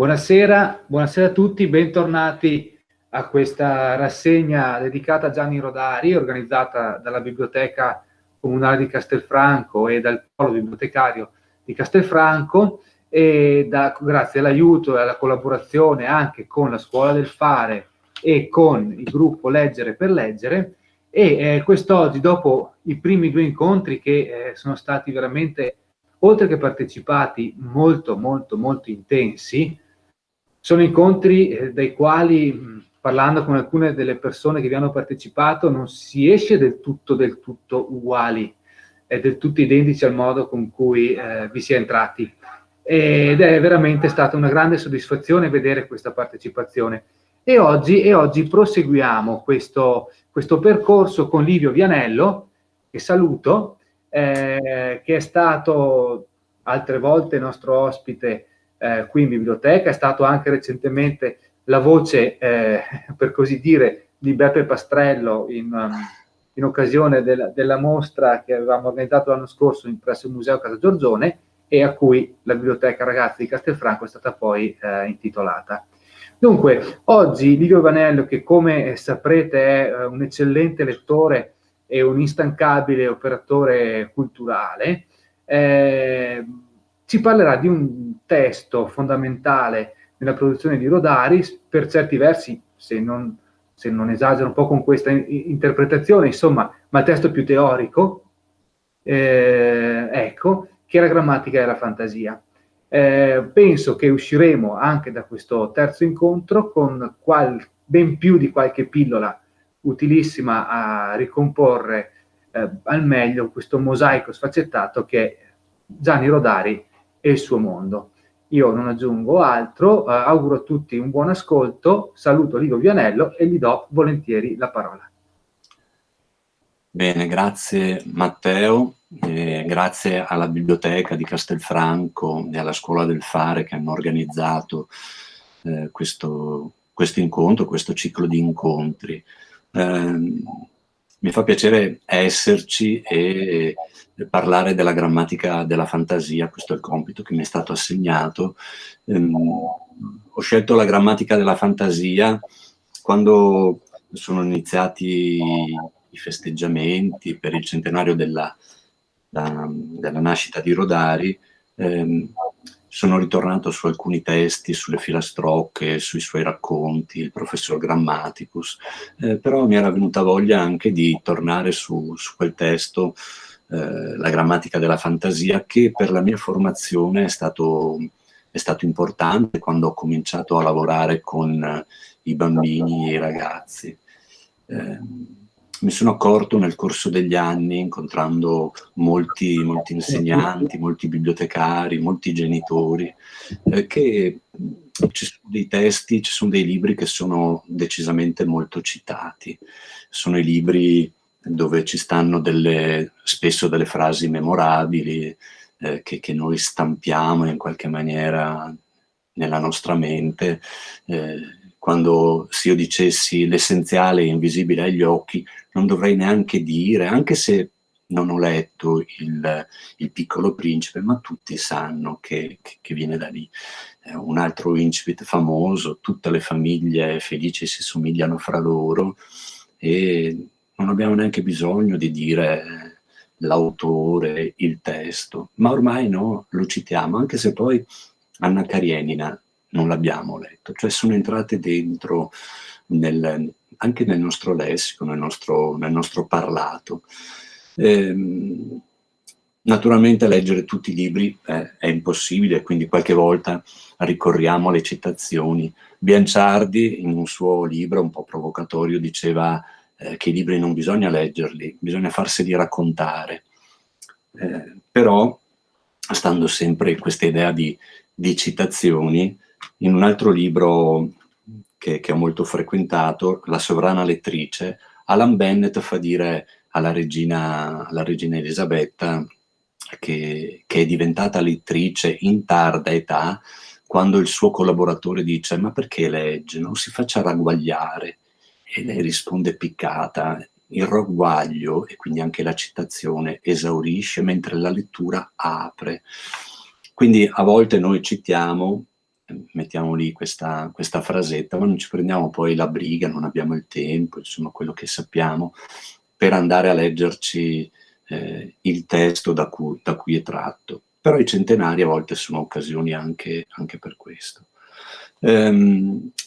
Buonasera, buonasera a tutti, bentornati a questa rassegna dedicata a Gianni Rodari, organizzata dalla Biblioteca Comunale di Castelfranco e dal Polo Bibliotecario di Castelfranco, e grazie all'aiuto e alla collaborazione anche con la Scuola del Fare e con il gruppo Leggere per Leggere. E quest'oggi, dopo i primi due incontri che sono stati veramente, oltre che partecipati, molto intensi, sono incontri dai quali, parlando con alcune delle persone che vi hanno partecipato, non si esce del tutto uguali, del tutto identici al modo con cui vi si è entrati. Ed è veramente stata una grande soddisfazione vedere questa partecipazione. E oggi proseguiamo questo percorso con Livio Vianello, che saluto, che è stato altre volte nostro ospite qui in biblioteca, è stato anche recentemente la voce, per così dire, di Beppe Pastrello in occasione della mostra che avevamo organizzato l'anno scorso presso il Museo Casa Giorgione e a cui la Biblioteca Ragazzi di Castelfranco è stata poi intitolata. Dunque, oggi Livio Vianello, che come saprete è un eccellente lettore e un instancabile operatore culturale, ci parlerà di un testo fondamentale nella produzione di Rodari, per certi versi, se non esagero un po' con questa interpretazione, insomma, ma il testo più teorico, ecco, che è la grammatica e la fantasia. Penso che usciremo anche da questo terzo incontro con ben più di qualche pillola utilissima a ricomporre al meglio questo mosaico sfaccettato che è Gianni Rodari e il suo mondo. Io non aggiungo altro, auguro a tutti un buon ascolto, saluto Livio Vianello e gli do volentieri la parola. Bene, grazie Matteo, grazie alla Biblioteca di Castelfranco e alla Scuola del Fare che hanno organizzato questo incontro, questo ciclo di incontri. Mi fa piacere esserci e parlare della grammatica della fantasia, questo è il compito che mi è stato assegnato. Ho scelto la grammatica della fantasia quando sono iniziati i festeggiamenti per il centenario della nascita di Rodari. Sono ritornato su alcuni testi, sulle filastrocche, sui suoi racconti, il professor Grammaticus, però mi era venuta voglia anche di tornare su quel testo, la grammatica della fantasia, che per la mia formazione è stato importante quando ho cominciato a lavorare con i bambini e i ragazzi. Mi sono accorto nel corso degli anni, incontrando molti insegnanti, molti bibliotecari, molti genitori, che ci sono dei testi, ci sono dei libri che sono decisamente molto citati. Sono i libri dove ci stanno spesso delle frasi memorabili che noi stampiamo in qualche maniera nella nostra mente. Quando se io dicessi l'essenziale è invisibile agli occhi, non dovrei neanche dire, anche se non ho letto il Piccolo Principe, ma tutti sanno che viene da lì. Un altro incipit famoso: tutte le famiglie felici si somigliano fra loro, e non abbiamo neanche bisogno di dire l'autore, il testo, ma ormai no, lo citiamo, anche se poi Anna Karenina non l'abbiamo letto, cioè sono entrate dentro anche nel nostro lessico, nel nostro parlato. Naturalmente leggere tutti i libri è impossibile, quindi qualche volta ricorriamo alle citazioni. Bianciardi, in un suo libro un po' provocatorio, diceva che i libri non bisogna leggerli, bisogna farseli raccontare. Però, stando sempre in questa idea di citazioni, in un altro libro che ho molto frequentato, La sovrana lettrice, Alan Bennett fa dire alla regina Elisabetta che è diventata lettrice in tarda età, quando il suo collaboratore dice: ma perché legge? Non si faccia ragguagliare. E lei risponde piccata: il ragguaglio, e quindi anche la citazione, esaurisce mentre la lettura apre. Quindi a volte noi citiamo mettiamo lì questa frasetta, ma non ci prendiamo poi la briga, non abbiamo il tempo, insomma quello che sappiamo, per andare a leggerci il testo da cui è tratto. Però i centenari a volte sono occasioni anche per questo.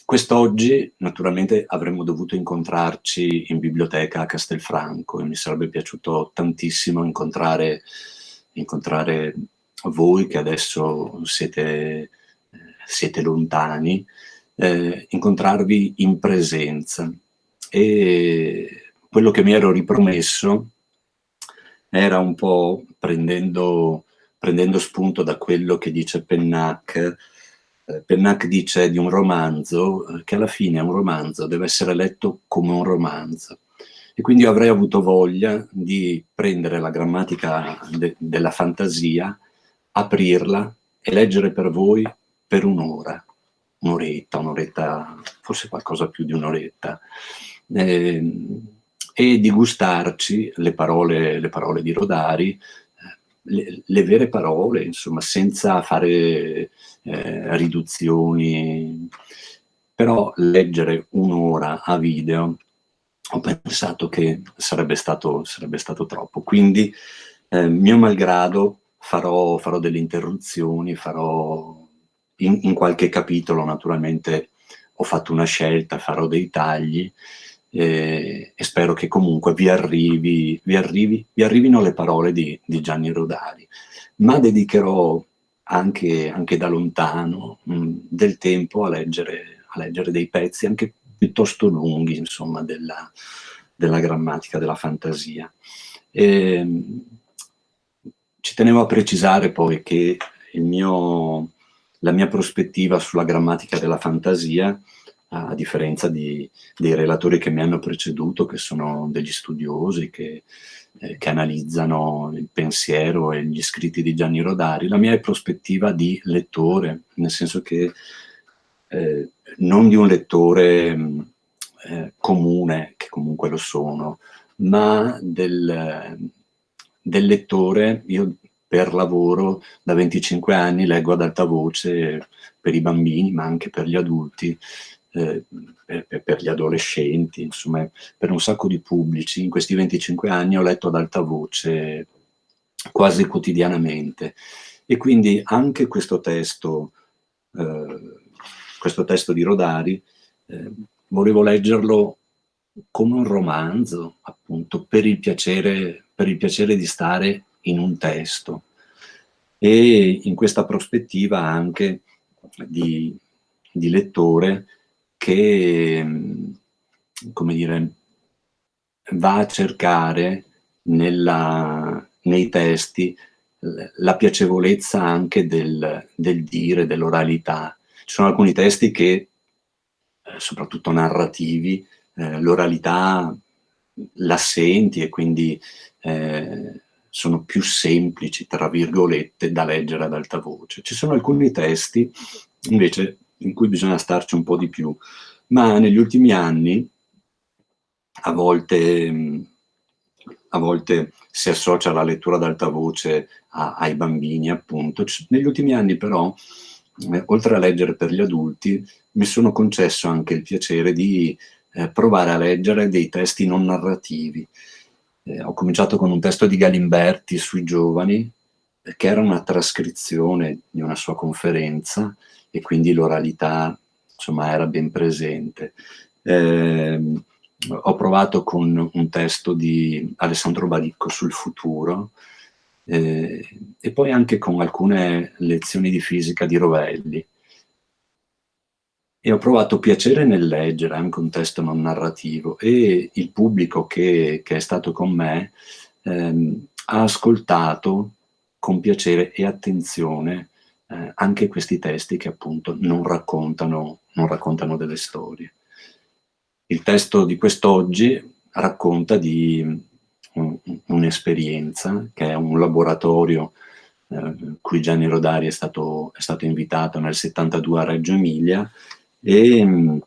Quest'oggi naturalmente avremmo dovuto incontrarci in biblioteca a Castelfranco e mi sarebbe piaciuto tantissimo incontrare voi che adesso siete lontani, incontrarvi in presenza. E quello che mi ero ripromesso era un po' prendendo spunto da quello che dice Pennac. Pennac dice di un romanzo che alla fine un romanzo deve essere letto come un romanzo. E quindi io avrei avuto voglia di prendere la grammatica della fantasia, aprirla e leggere per voi per un'oretta, forse qualcosa più di un'oretta, e di gustarci le parole di Rodari, le vere parole, insomma, senza fare riduzioni. Però leggere un'ora a video ho pensato che sarebbe stato troppo, quindi mio malgrado farò delle interruzioni, farò in qualche capitolo naturalmente ho fatto una scelta, farò dei tagli e spero che comunque vi arrivino le parole di Gianni Rodari, ma dedicherò anche da lontano del tempo a leggere dei pezzi anche piuttosto lunghi, insomma, della grammatica della fantasia. Ci tenevo a precisare poi che la mia prospettiva sulla grammatica della fantasia, a differenza dei relatori che mi hanno preceduto, che sono degli studiosi che analizzano il pensiero e gli scritti di Gianni Rodari, la mia è prospettiva di lettore, nel senso che non di un lettore comune, che comunque lo sono, ma del lettore. Io per lavoro da 25 anni leggo ad alta voce per i bambini, ma anche per gli adulti, per gli adolescenti, insomma, per un sacco di pubblici. In questi 25 anni ho letto ad alta voce quasi quotidianamente e quindi anche questo testo di Rodari volevo leggerlo come un romanzo, appunto, per il piacere di stare in un testo, e in questa prospettiva anche di lettore che, come dire, va a cercare nei testi la piacevolezza anche del dire, dell'oralità. Ci sono alcuni testi che, soprattutto narrativi, l'oralità la senti e quindi sono più semplici, tra virgolette, da leggere ad alta voce. Ci sono alcuni testi, invece, in cui bisogna starci un po' di più, ma negli ultimi anni a volte si associa la lettura ad alta voce ai bambini, appunto. Negli ultimi anni però, oltre a leggere per gli adulti, mi sono concesso anche il piacere di provare a leggere dei testi non narrativi. Ho cominciato con un testo di Galimberti sui giovani, che era una trascrizione di una sua conferenza e quindi l'oralità, insomma, era ben presente. Ho provato con un testo di Alessandro Baricco sul futuro e poi anche con alcune lezioni di fisica di Rovelli. E ho provato piacere nel leggere anche un testo non narrativo, e il pubblico che è stato con me ha ascoltato con piacere e attenzione anche questi testi che appunto non raccontano delle storie. Il testo di quest'oggi racconta di un'esperienza che è un laboratorio cui Gianni Rodari è stato invitato nel 72 a Reggio Emilia, ed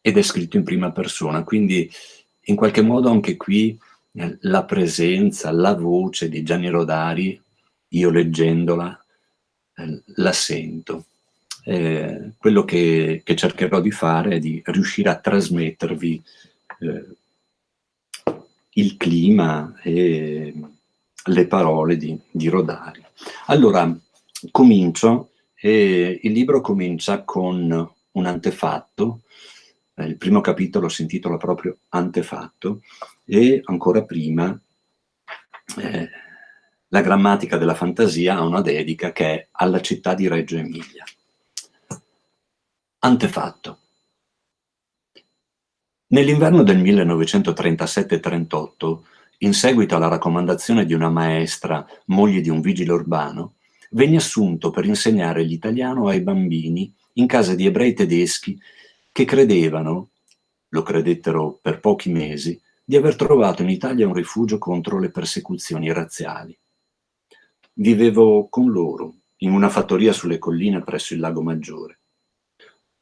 è scritto in prima persona, quindi in qualche modo anche qui la presenza, la voce di Gianni Rodari, io leggendola, la sento. Quello che cercherò di fare è di riuscire a trasmettervi il clima e le parole di Rodari. Allora, comincio, il libro comincia con un antefatto, il primo capitolo si intitola proprio Antefatto, e ancora prima la grammatica della fantasia ha una dedica che è alla città di Reggio Emilia. Antefatto. Nell'inverno del 1937-38, in seguito alla raccomandazione di una maestra, moglie di un vigile urbano, venne assunto per insegnare l'italiano ai bambini in casa di ebrei tedeschi che credevano, lo credettero per pochi mesi, di aver trovato in Italia un rifugio contro le persecuzioni razziali. Vivevo con loro in una fattoria sulle colline presso il Lago Maggiore.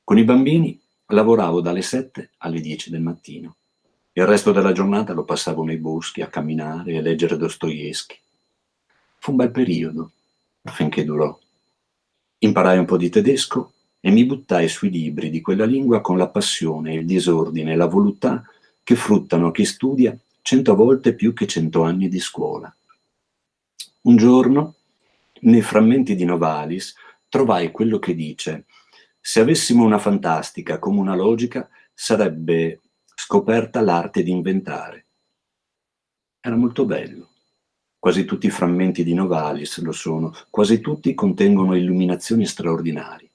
Con i bambini lavoravo dalle 7 alle 10 del mattino. Il resto della giornata lo passavo nei boschi a camminare e a leggere Dostoevskij. Fu un bel periodo, finché durò. Imparai un po' di tedesco e mi buttai sui libri di quella lingua con la passione, il disordine e la voluttà che fruttano a chi studia 100 volte più che 100 anni di scuola. Un giorno, nei frammenti di Novalis, trovai quello che dice: se avessimo una fantastica come una logica, sarebbe scoperta l'arte di inventare. Era molto bello. Quasi tutti i frammenti di Novalis lo sono, quasi tutti contengono illuminazioni straordinarie.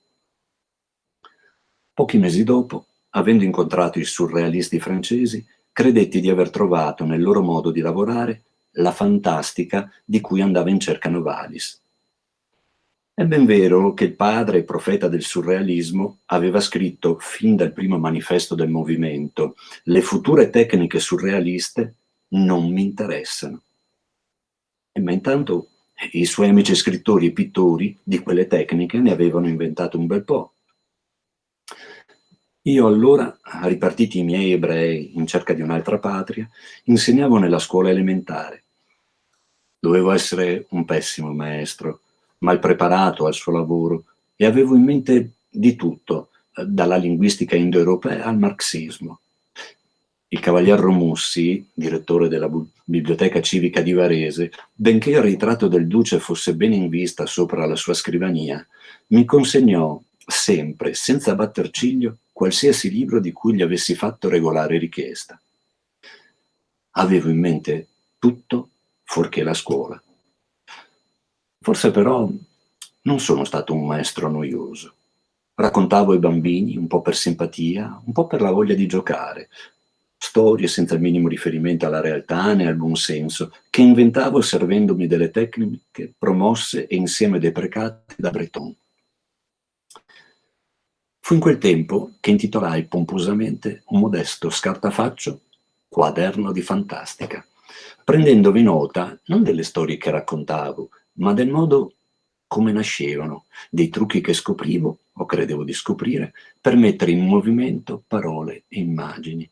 Pochi mesi dopo, avendo incontrato i surrealisti francesi, credetti di aver trovato nel loro modo di lavorare la fantastica di cui andava in cerca Novalis. È ben vero che il padre e profeta del surrealismo aveva scritto fin dal primo manifesto del movimento: le future tecniche surrealiste non mi interessano. Ma intanto i suoi amici scrittori e pittori di quelle tecniche ne avevano inventate un bel po'. Io allora, ripartiti i miei ebrei in cerca di un'altra patria, insegnavo nella scuola elementare. Dovevo essere un pessimo maestro, mal preparato al suo lavoro, e avevo in mente di tutto, dalla linguistica indoeuropea al marxismo. Il cavalier Romussi, direttore della Biblioteca Civica di Varese, benché il ritratto del duce fosse ben in vista sopra la sua scrivania, mi consegnò sempre, senza batter ciglio, qualsiasi libro di cui gli avessi fatto regolare richiesta. Avevo in mente tutto fuorché la scuola. Forse però non sono stato un maestro noioso. Raccontavo ai bambini, un po' per simpatia, un po' per la voglia di giocare, storie senza il minimo riferimento alla realtà né al buon senso, che inventavo servendomi delle tecniche promosse e insieme deprecate da Breton. Fu in quel tempo che intitolai pomposamente un modesto scartafaccio Quaderno di Fantastica, prendendovi nota non delle storie che raccontavo, ma del modo come nascevano, dei trucchi che scoprivo, o credevo di scoprire, per mettere in movimento parole e immagini.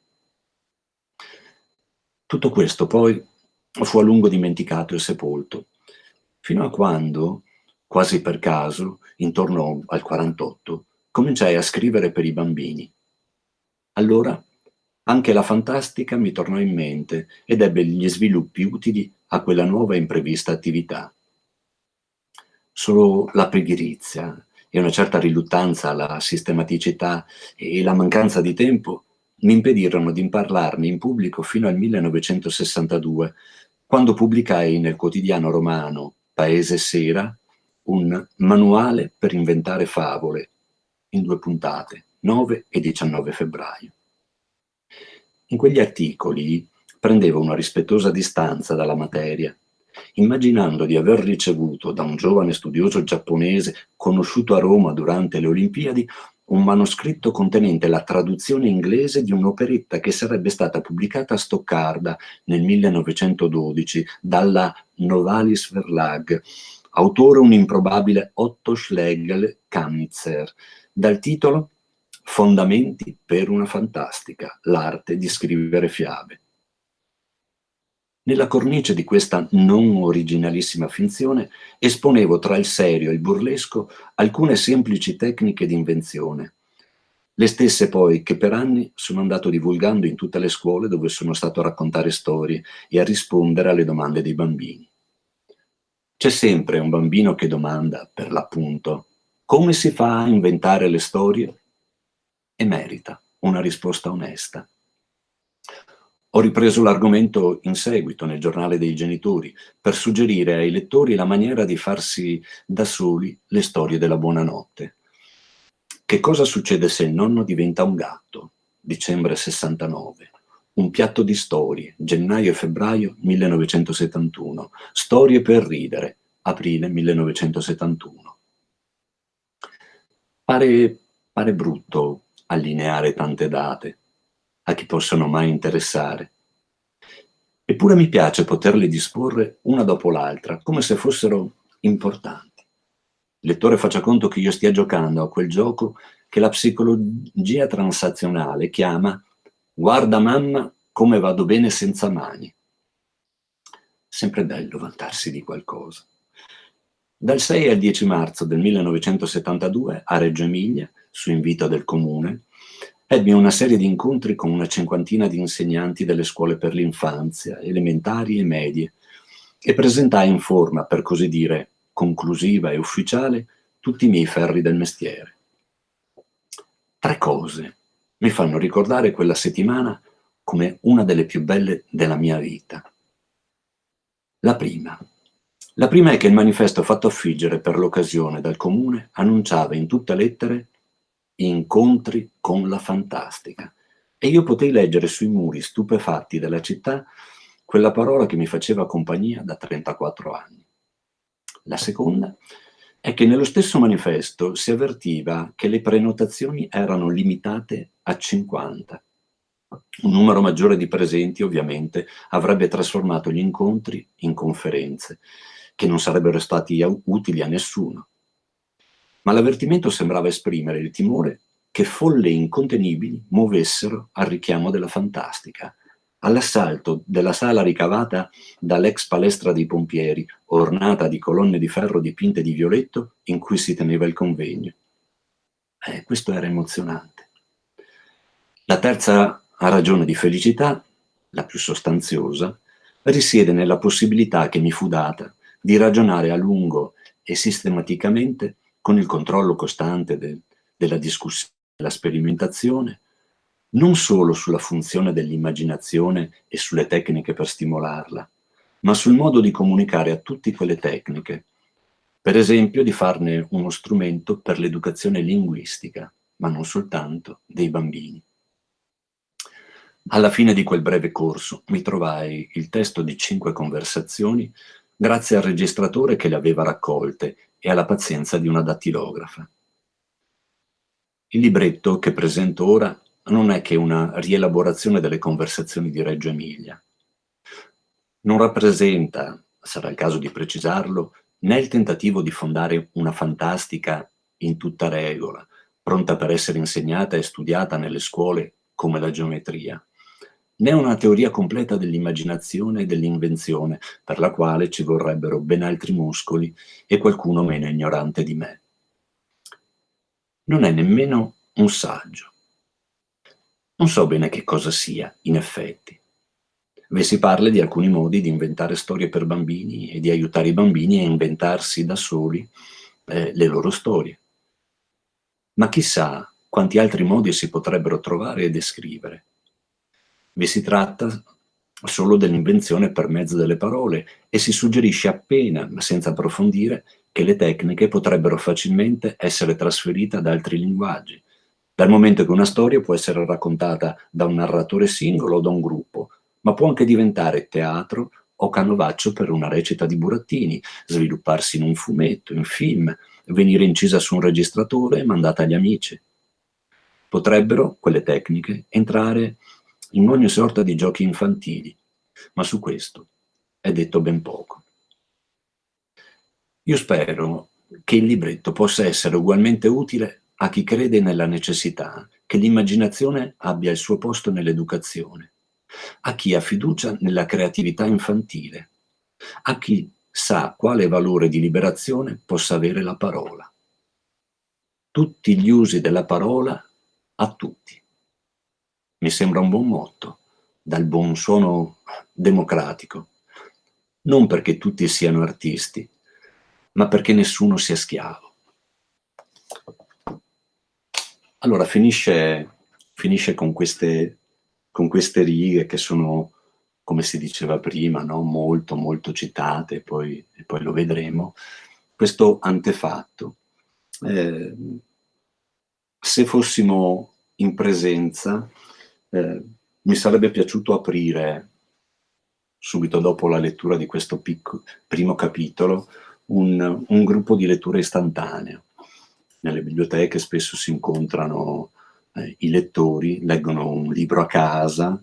Tutto questo poi fu a lungo dimenticato e sepolto, fino a quando, quasi per caso, intorno al 48, cominciai a scrivere per i bambini. Allora anche la fantastica mi tornò in mente ed ebbe gli sviluppi utili a quella nuova e imprevista attività. Solo la pigrizia e una certa riluttanza alla sistematicità e la mancanza di tempo mi impedirono di parlarne in pubblico fino al 1962, quando pubblicai nel quotidiano romano Paese Sera un manuale per inventare favole in 2 puntate, 9 e 19 febbraio. In quegli articoli prendevo una rispettosa distanza dalla materia, immaginando di aver ricevuto da un giovane studioso giapponese conosciuto a Roma durante le Olimpiadi un manoscritto contenente la traduzione inglese di un'operetta che sarebbe stata pubblicata a Stoccarda nel 1912 dalla Novalis Verlag, autore un improbabile Otto Schlegel-Kanitzer, dal titolo Fondamenti per una fantastica, l'arte di scrivere fiabe. Nella cornice di questa non originalissima finzione esponevo tra il serio e il burlesco alcune semplici tecniche di invenzione, le stesse poi che per anni sono andato divulgando in tutte le scuole dove sono stato a raccontare storie e a rispondere alle domande dei bambini. C'è sempre un bambino che domanda, per l'appunto, come si fa a inventare le storie? E merita una risposta onesta. Ho ripreso l'argomento in seguito nel giornale dei genitori per suggerire ai lettori la maniera di farsi da soli le storie della buonanotte. Che cosa succede se il nonno diventa un gatto? Dicembre 69. Un piatto di storie, gennaio e febbraio 1971. Storie per ridere, aprile 1971. Pare brutto allineare tante date a chi possono mai interessare. Eppure mi piace poterle disporre una dopo l'altra, come se fossero importanti. Il lettore faccia conto che io stia giocando a quel gioco che la psicologia transazionale chiama "Guarda mamma come vado bene senza mani". Sempre bello vantarsi di qualcosa. Dal 6 al 10 marzo del 1972 a Reggio Emilia, su invito del comune, ebbi una serie di incontri con una cinquantina di insegnanti delle scuole per l'infanzia, elementari e medie, e presentai in forma, per così dire, conclusiva e ufficiale, tutti i miei ferri del mestiere. 3 cose mi fanno ricordare quella settimana come una delle più belle della mia vita. La prima è che il manifesto fatto affiggere per l'occasione dal comune annunciava in tutte lettere "Incontri con la fantastica", e io potei leggere sui muri stupefatti della città quella parola che mi faceva compagnia da 34 anni. La seconda è che nello stesso manifesto si avvertiva che le prenotazioni erano limitate a 50. Un numero maggiore di presenti, ovviamente, avrebbe trasformato gli incontri in conferenze, che non sarebbero stati utili a nessuno. Ma l'avvertimento sembrava esprimere il timore che folle incontenibili muovessero al richiamo della fantastica, all'assalto della sala ricavata dall'ex palestra dei pompieri, ornata di colonne di ferro dipinte di violetto, in cui si teneva il convegno. Questo era emozionante. La terza ragione di felicità, la più sostanziosa, risiede nella possibilità che mi fu data di ragionare a lungo e sistematicamente, con il controllo costante della discussione, della sperimentazione, non solo sulla funzione dell'immaginazione e sulle tecniche per stimolarla, ma sul modo di comunicare a tutte quelle tecniche, per esempio di farne uno strumento per l'educazione linguistica, ma non soltanto dei bambini. Alla fine di quel breve corso mi trovai il testo di 5 conversazioni grazie al registratore che le aveva raccolte e alla pazienza di una dattilografa. Il libretto che presento ora non è che una rielaborazione delle conversazioni di Reggio Emilia. Non rappresenta, sarà il caso di precisarlo, né il tentativo di fondare una fantastica in tutta regola, pronta per essere insegnata e studiata nelle scuole come la geometria, né una teoria completa dell'immaginazione e dell'invenzione, per la quale ci vorrebbero ben altri muscoli e qualcuno meno ignorante di me. Non è nemmeno un saggio. Non so bene che cosa sia, in effetti. Vi si parla di alcuni modi di inventare storie per bambini e di aiutare i bambini a inventarsi da soli le loro storie. Ma chissà quanti altri modi si potrebbero trovare e descrivere. Vi si tratta solo dell'invenzione per mezzo delle parole e si suggerisce appena, ma senza approfondire, che le tecniche potrebbero facilmente essere trasferite ad altri linguaggi, dal momento che una storia può essere raccontata da un narratore singolo o da un gruppo, ma può anche diventare teatro o canovaccio per una recita di burattini, svilupparsi in un fumetto, in film, venire incisa su un registratore e mandata agli amici. Potrebbero, quelle tecniche, entrare in ogni sorta di giochi infantili, ma su questo è detto ben poco. Io spero che il libretto possa essere ugualmente utile a chi crede nella necessità che l'immaginazione abbia il suo posto nell'educazione a chi ha fiducia nella creatività infantile, a chi sa quale valore di liberazione possa avere la parola. Tutti gli usi della parola a tutti. Mi sembra un buon motto, dal buon suono democratico. Non perché tutti siano artisti, ma perché nessuno sia schiavo. Allora finisce con queste righe che sono, come si diceva prima, no? Molto, molto citate, e poi lo vedremo. Questo antefatto. Se fossimo in presenza, mi sarebbe piaciuto aprire, subito dopo la lettura di questo primo capitolo, un gruppo di lettura istantanea. Nelle biblioteche spesso si incontrano i lettori, leggono un libro a casa,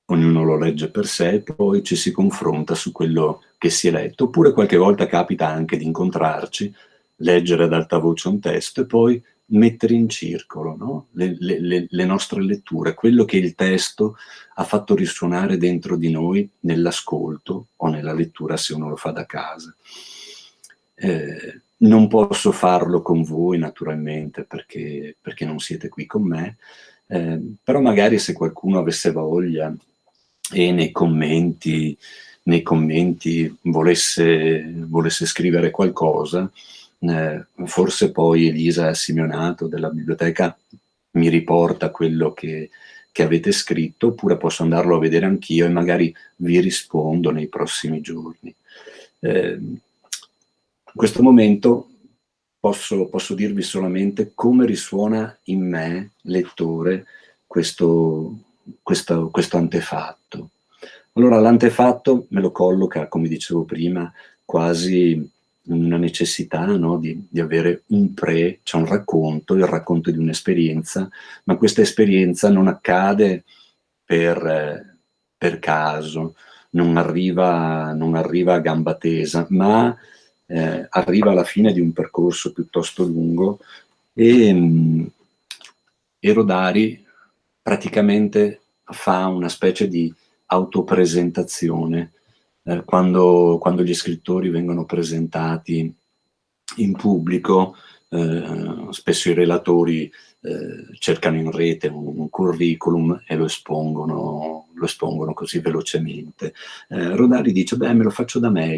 ognuno lo legge per sé, poi ci si confronta su quello che si è letto, oppure qualche volta capita anche di incontrarci, leggere ad alta voce un testo e poi mettere in circolo, no? le nostre letture, quello che il testo ha fatto risuonare dentro di noi nell'ascolto o nella lettura se uno lo fa da casa. Non posso farlo con voi naturalmente perché non siete qui con me, però magari se qualcuno avesse voglia e nei commenti volesse scrivere qualcosa, forse poi Elisa Simeonato della biblioteca mi riporta quello che avete scritto, oppure posso andarlo a vedere anch'io e magari vi rispondo nei prossimi giorni. In questo momento posso dirvi solamente come risuona in me, lettore, questo antefatto. Allora l'antefatto me lo colloca, come dicevo prima, quasi una necessità, no? di avere un c'è un racconto, il racconto di un'esperienza, ma questa esperienza non accade per caso, non arriva a gamba tesa, ma arriva alla fine di un percorso piuttosto lungo e Rodari praticamente fa una specie di autopresentazione quando gli scrittori vengono presentati in pubblico. Spesso i relatori cercano in rete un curriculum e lo espongono così velocemente. Rodari dice: beh, me lo faccio da me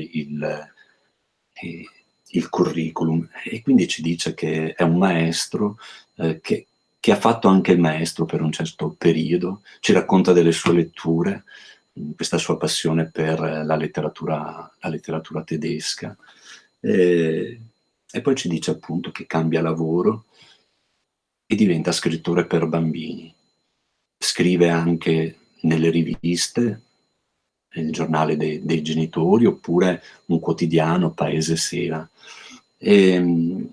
il curriculum, e quindi ci dice che è un maestro che ha fatto anche il maestro per un certo periodo, ci racconta delle sue letture, questa sua passione per la letteratura tedesca, e poi ci dice appunto che cambia lavoro e diventa scrittore per bambini. Scrive anche nelle riviste, il giornale dei genitori, oppure un quotidiano, Paese Sera. E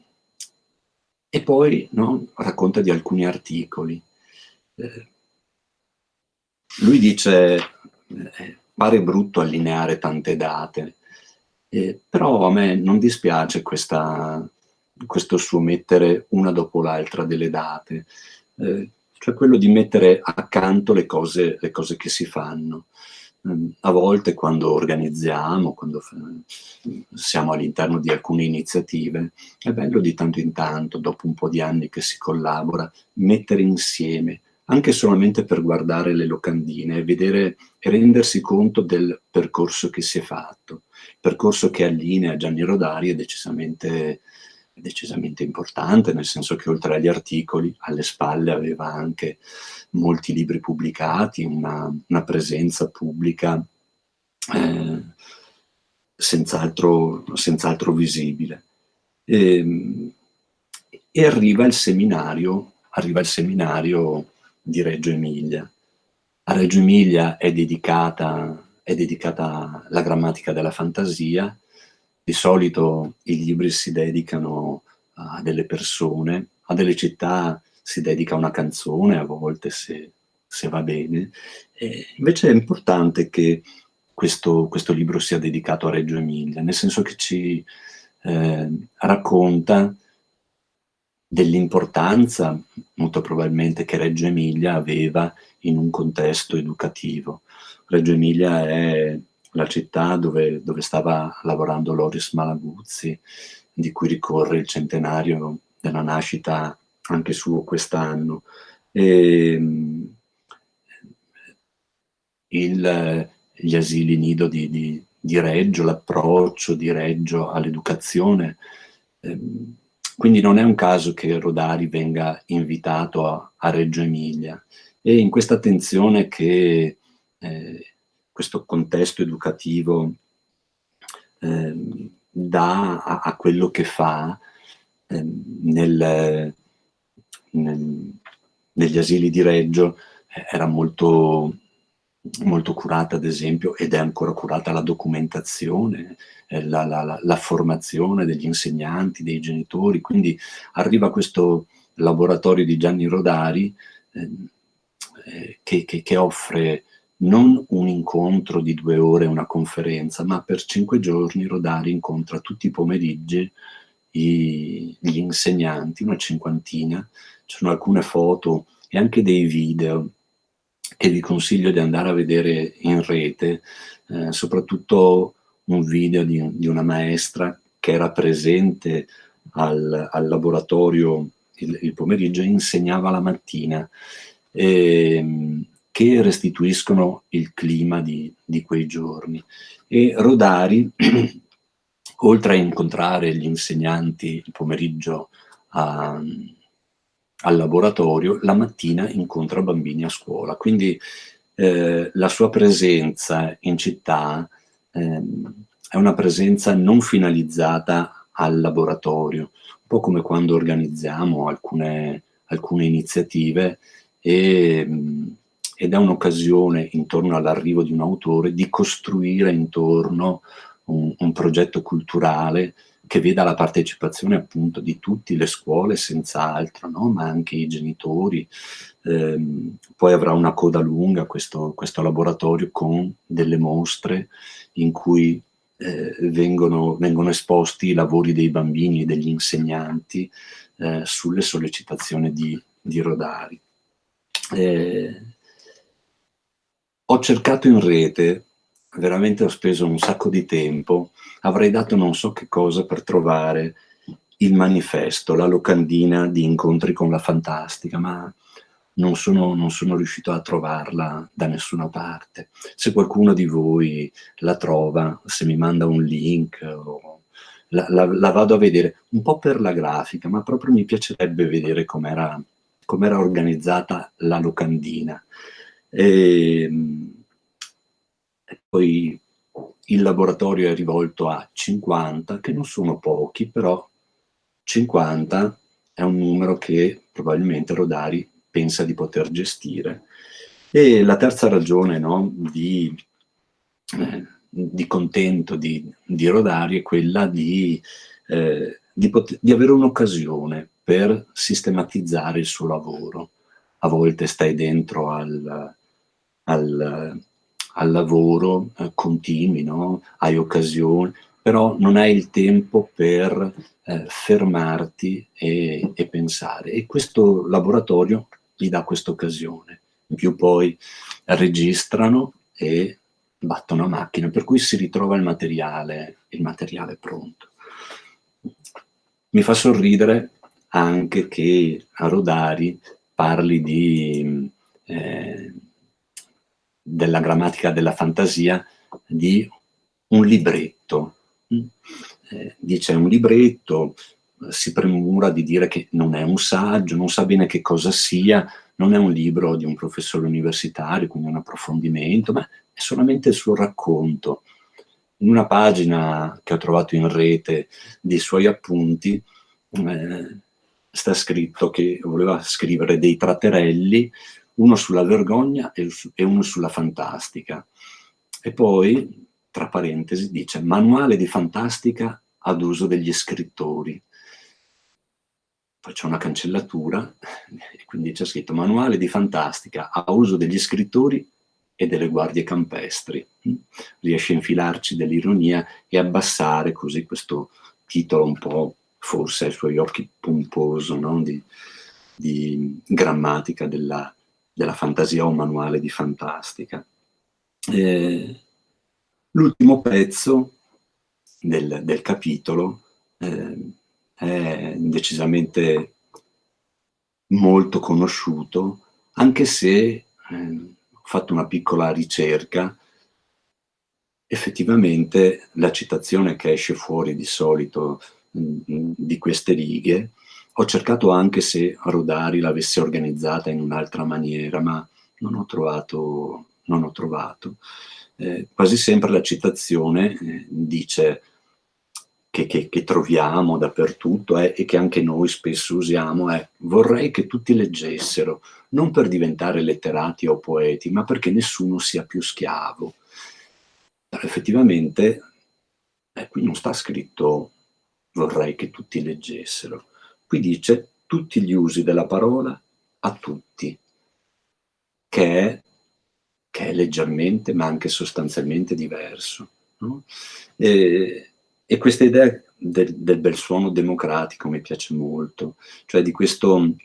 poi, no, racconta di alcuni articoli. Lui dice, pare brutto allineare tante date, però a me non dispiace questo suo mettere una dopo l'altra delle date, cioè quello di mettere accanto le cose che si fanno. A volte quando organizziamo, quando siamo all'interno di alcune iniziative, è bello di tanto in tanto, dopo un po' di anni che si collabora, mettere insieme, anche solamente per guardare le locandine e vedere e rendersi conto del percorso che si è fatto. Il percorso che allinea Gianni Rodari è decisamente importante, nel senso che oltre agli articoli, alle spalle aveva anche molti libri pubblicati, una presenza pubblica senz'altro visibile. E arriva il seminario di Reggio Emilia. A Reggio Emilia è dedicata la grammatica della fantasia. Di solito i libri si dedicano a delle persone, a delle città si dedica una canzone, a volte se va bene. Invece è importante che questo libro sia dedicato a Reggio Emilia, nel senso che ci racconta dell'importanza molto probabilmente che Reggio Emilia aveva in un contesto educativo. Reggio Emilia è la città dove stava lavorando Loris Malaguzzi, di cui ricorre il centenario della nascita anche suo quest'anno. Gli asili nido di Reggio, l'approccio di Reggio all'educazione. Quindi non è un caso che Rodari venga invitato a Reggio Emilia, e in questa attenzione che questo contesto educativo dà a quello che fa negli asili di Reggio, era molto curata, ad esempio, ed è ancora curata, la documentazione, la formazione degli insegnanti, dei genitori. Quindi arriva questo laboratorio di Gianni Rodari che offre non un incontro di 2 ore, una conferenza, ma per 5 giorni Rodari incontra tutti i pomeriggi gli insegnanti, una cinquantina. Ci sono alcune foto e anche dei video che vi consiglio di andare a vedere in rete, soprattutto un video di una maestra che era presente al laboratorio il pomeriggio e insegnava la mattina, che restituiscono il clima di quei giorni. E Rodari, oltre a incontrare gli insegnanti il pomeriggio al laboratorio, la mattina incontra bambini a scuola. Quindi la sua presenza in città è una presenza non finalizzata al laboratorio, un po' come quando organizziamo alcune iniziative ed è un'occasione, intorno all'arrivo di un autore, di costruire intorno un progetto culturale che veda la partecipazione appunto di tutte le scuole, senz'altro, no? Ma anche i genitori. Poi avrà una coda lunga questo laboratorio, con delle mostre in cui vengono esposti i lavori dei bambini e degli insegnanti sulle sollecitazioni di Rodari. Ho cercato in rete, veramente ho speso un sacco di tempo, avrei dato non so che cosa per trovare il manifesto, la locandina di Incontri con la Fantastica, ma non sono riuscito a trovarla da nessuna parte. Se qualcuno di voi la trova, se mi manda un link, la vado a vedere, un po' per la grafica, ma proprio mi piacerebbe vedere com'era organizzata la locandina. E poi il laboratorio è rivolto a 50, che non sono pochi, però 50 è un numero che probabilmente Rodari pensa di poter gestire. E la terza ragione, no, di contento di Rodari è quella di avere un'occasione per sistematizzare il suo lavoro. A volte stai dentro al lavoro, continui, no? Hai occasioni, però non hai il tempo per fermarti e pensare. E questo laboratorio gli dà questa occasione. In più poi registrano e battono a macchina, per cui si ritrova il materiale pronto. Mi fa sorridere anche che a Rodari parli della grammatica della fantasia, di un libretto. Dice un libretto, si premura di dire che non è un saggio, non sa bene che cosa sia, non è un libro di un professore universitario, quindi un approfondimento, ma è solamente il suo racconto. In una pagina che ho trovato in rete dei suoi appunti sta scritto che voleva scrivere dei tratterelli, uno sulla vergogna e uno sulla fantastica. E poi, tra parentesi, dice manuale di fantastica ad uso degli scrittori. Poi c'è una cancellatura e quindi c'è scritto manuale di fantastica a uso degli scrittori e delle guardie campestri. Riesce a infilarci dell'ironia e abbassare così questo titolo un po' forse ai suoi occhi pomposo, no? di grammatica della fantasia o manuale di fantastica. L'ultimo pezzo del capitolo è decisamente molto conosciuto, anche se ho fatto una piccola ricerca. Effettivamente la citazione che esce fuori di solito di queste righe, ho cercato anche se Rodari l'avesse organizzata in un'altra maniera, ma non ho trovato. Quasi sempre la citazione dice che troviamo dappertutto e che anche noi spesso usiamo è: vorrei che tutti leggessero, non per diventare letterati o poeti, ma perché nessuno sia più schiavo. Però effettivamente qui non sta scritto vorrei che tutti leggessero, qui dice tutti gli usi della parola a tutti, che è leggermente ma anche sostanzialmente diverso, no? E questa idea del bel suono democratico mi piace molto, cioè di questo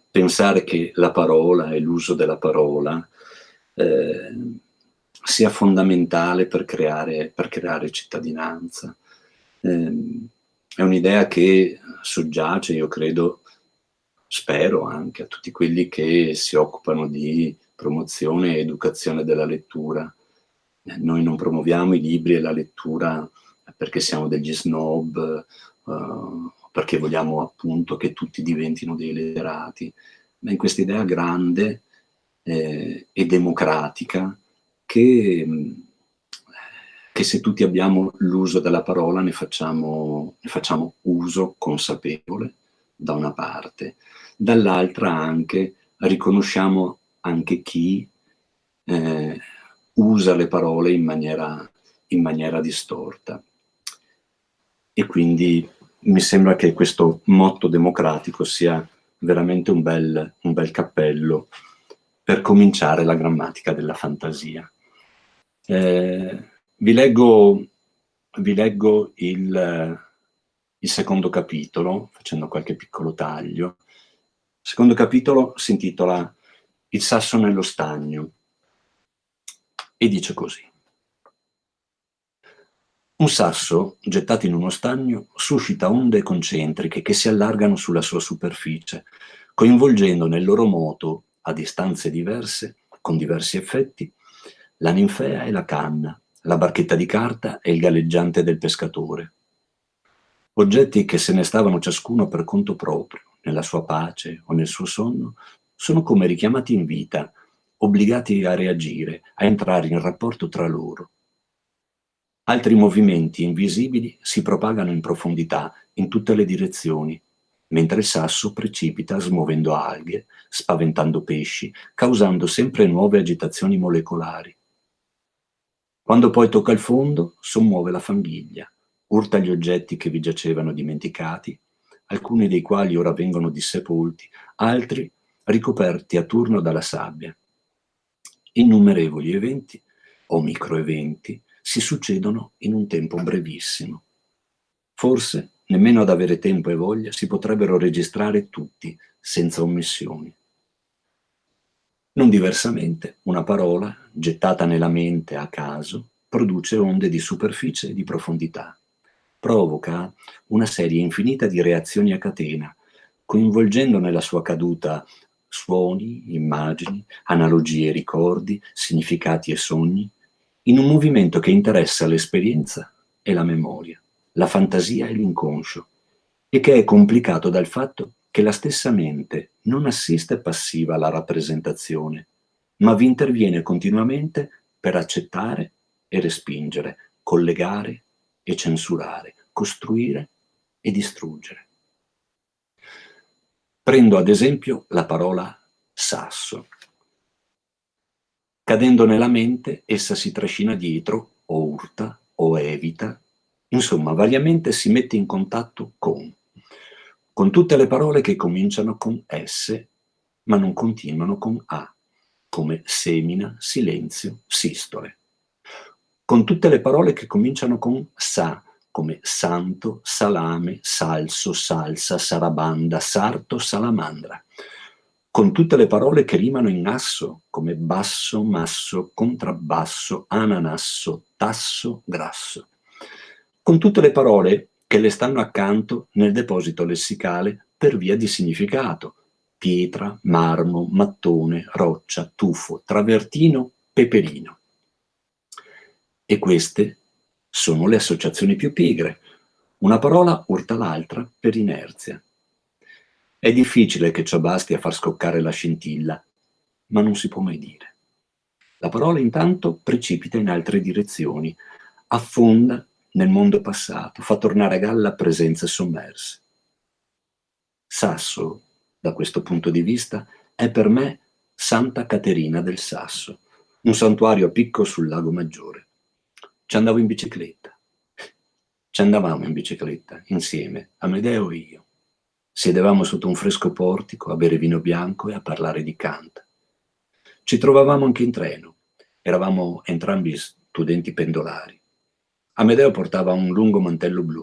pensare che la parola e l'uso della parola sia fondamentale per creare cittadinanza. È un'idea che soggiace, io credo, spero anche a tutti quelli che si occupano di promozione e educazione della lettura. Noi non promuoviamo i libri e la lettura perché siamo degli snob, perché vogliamo appunto che tutti diventino dei letterati, ma in questa idea grande e democratica che se tutti abbiamo l'uso della parola ne facciamo uso consapevole da una parte, dall'altra anche riconosciamo anche chi usa le parole in maniera distorta. E quindi mi sembra che questo motto democratico sia veramente un bel cappello per cominciare la grammatica della fantasia. Vi leggo il secondo capitolo, facendo qualche piccolo taglio. Il secondo capitolo si intitola Il sasso nello stagno e dice così: un sasso gettato in uno stagno suscita onde concentriche che si allargano sulla sua superficie, coinvolgendo nel loro moto, a distanze diverse, con diversi effetti, la ninfea e la canna, la barchetta di carta e il galleggiante del pescatore. Oggetti che se ne stavano ciascuno per conto proprio, nella sua pace o nel suo sonno, sono come richiamati in vita, obbligati a reagire, a entrare in rapporto tra loro. Altri movimenti invisibili si propagano in profondità, in tutte le direzioni, mentre il sasso precipita smuovendo alghe, spaventando pesci, causando sempre nuove agitazioni molecolari. Quando poi tocca il fondo, sommuove la fanghiglia, urta gli oggetti che vi giacevano dimenticati, alcuni dei quali ora vengono dissepolti, altri ricoperti a turno dalla sabbia. Innumerevoli eventi, o microeventi, si succedono in un tempo brevissimo. Forse, nemmeno ad avere tempo e voglia, si potrebbero registrare tutti, senza omissioni. Non diversamente, una parola, gettata nella mente a caso, produce onde di superficie e di profondità. Provoca una serie infinita di reazioni a catena, coinvolgendo nella sua caduta suoni, immagini, analogie, ricordi, significati e sogni, in un movimento che interessa l'esperienza e la memoria, la fantasia e l'inconscio, e che è complicato dal fatto che la stessa mente non assiste passiva alla rappresentazione, ma vi interviene continuamente per accettare e respingere, collegare e censurare, costruire e distruggere. Prendo ad esempio la parola sasso. Cadendo nella mente, essa si trascina dietro, o urta, o evita, insomma, variamente si mette in contatto con tutte le parole che cominciano con S, ma non continuano con A, come semina, silenzio, sistole. Con tutte le parole che cominciano con sa, come santo, salame, salso, salsa, sarabanda, sarto, salamandra, con tutte le parole che rimano in asso, come basso, masso, contrabbasso, ananasso, tasso, grasso, con tutte le parole che le stanno accanto nel deposito lessicale per via di significato: pietra, marmo, mattone, roccia, tufo, travertino, peperino. E queste sono le associazioni più pigre. Una parola urta l'altra per inerzia. È difficile che ciò basti a far scoccare la scintilla, ma non si può mai dire. La parola intanto precipita in altre direzioni, affonda nel mondo passato, fa tornare a galla presenze sommerse. Sasso, da questo punto di vista, è per me Santa Caterina del Sasso, un santuario a picco sul lago Maggiore. Ci andavo in bicicletta. Ci andavamo in bicicletta, insieme, Amedeo e io. Siedevamo sotto un fresco portico a bere vino bianco e a parlare di Kant. Ci trovavamo anche in treno. Eravamo entrambi studenti pendolari. Amedeo portava un lungo mantello blu.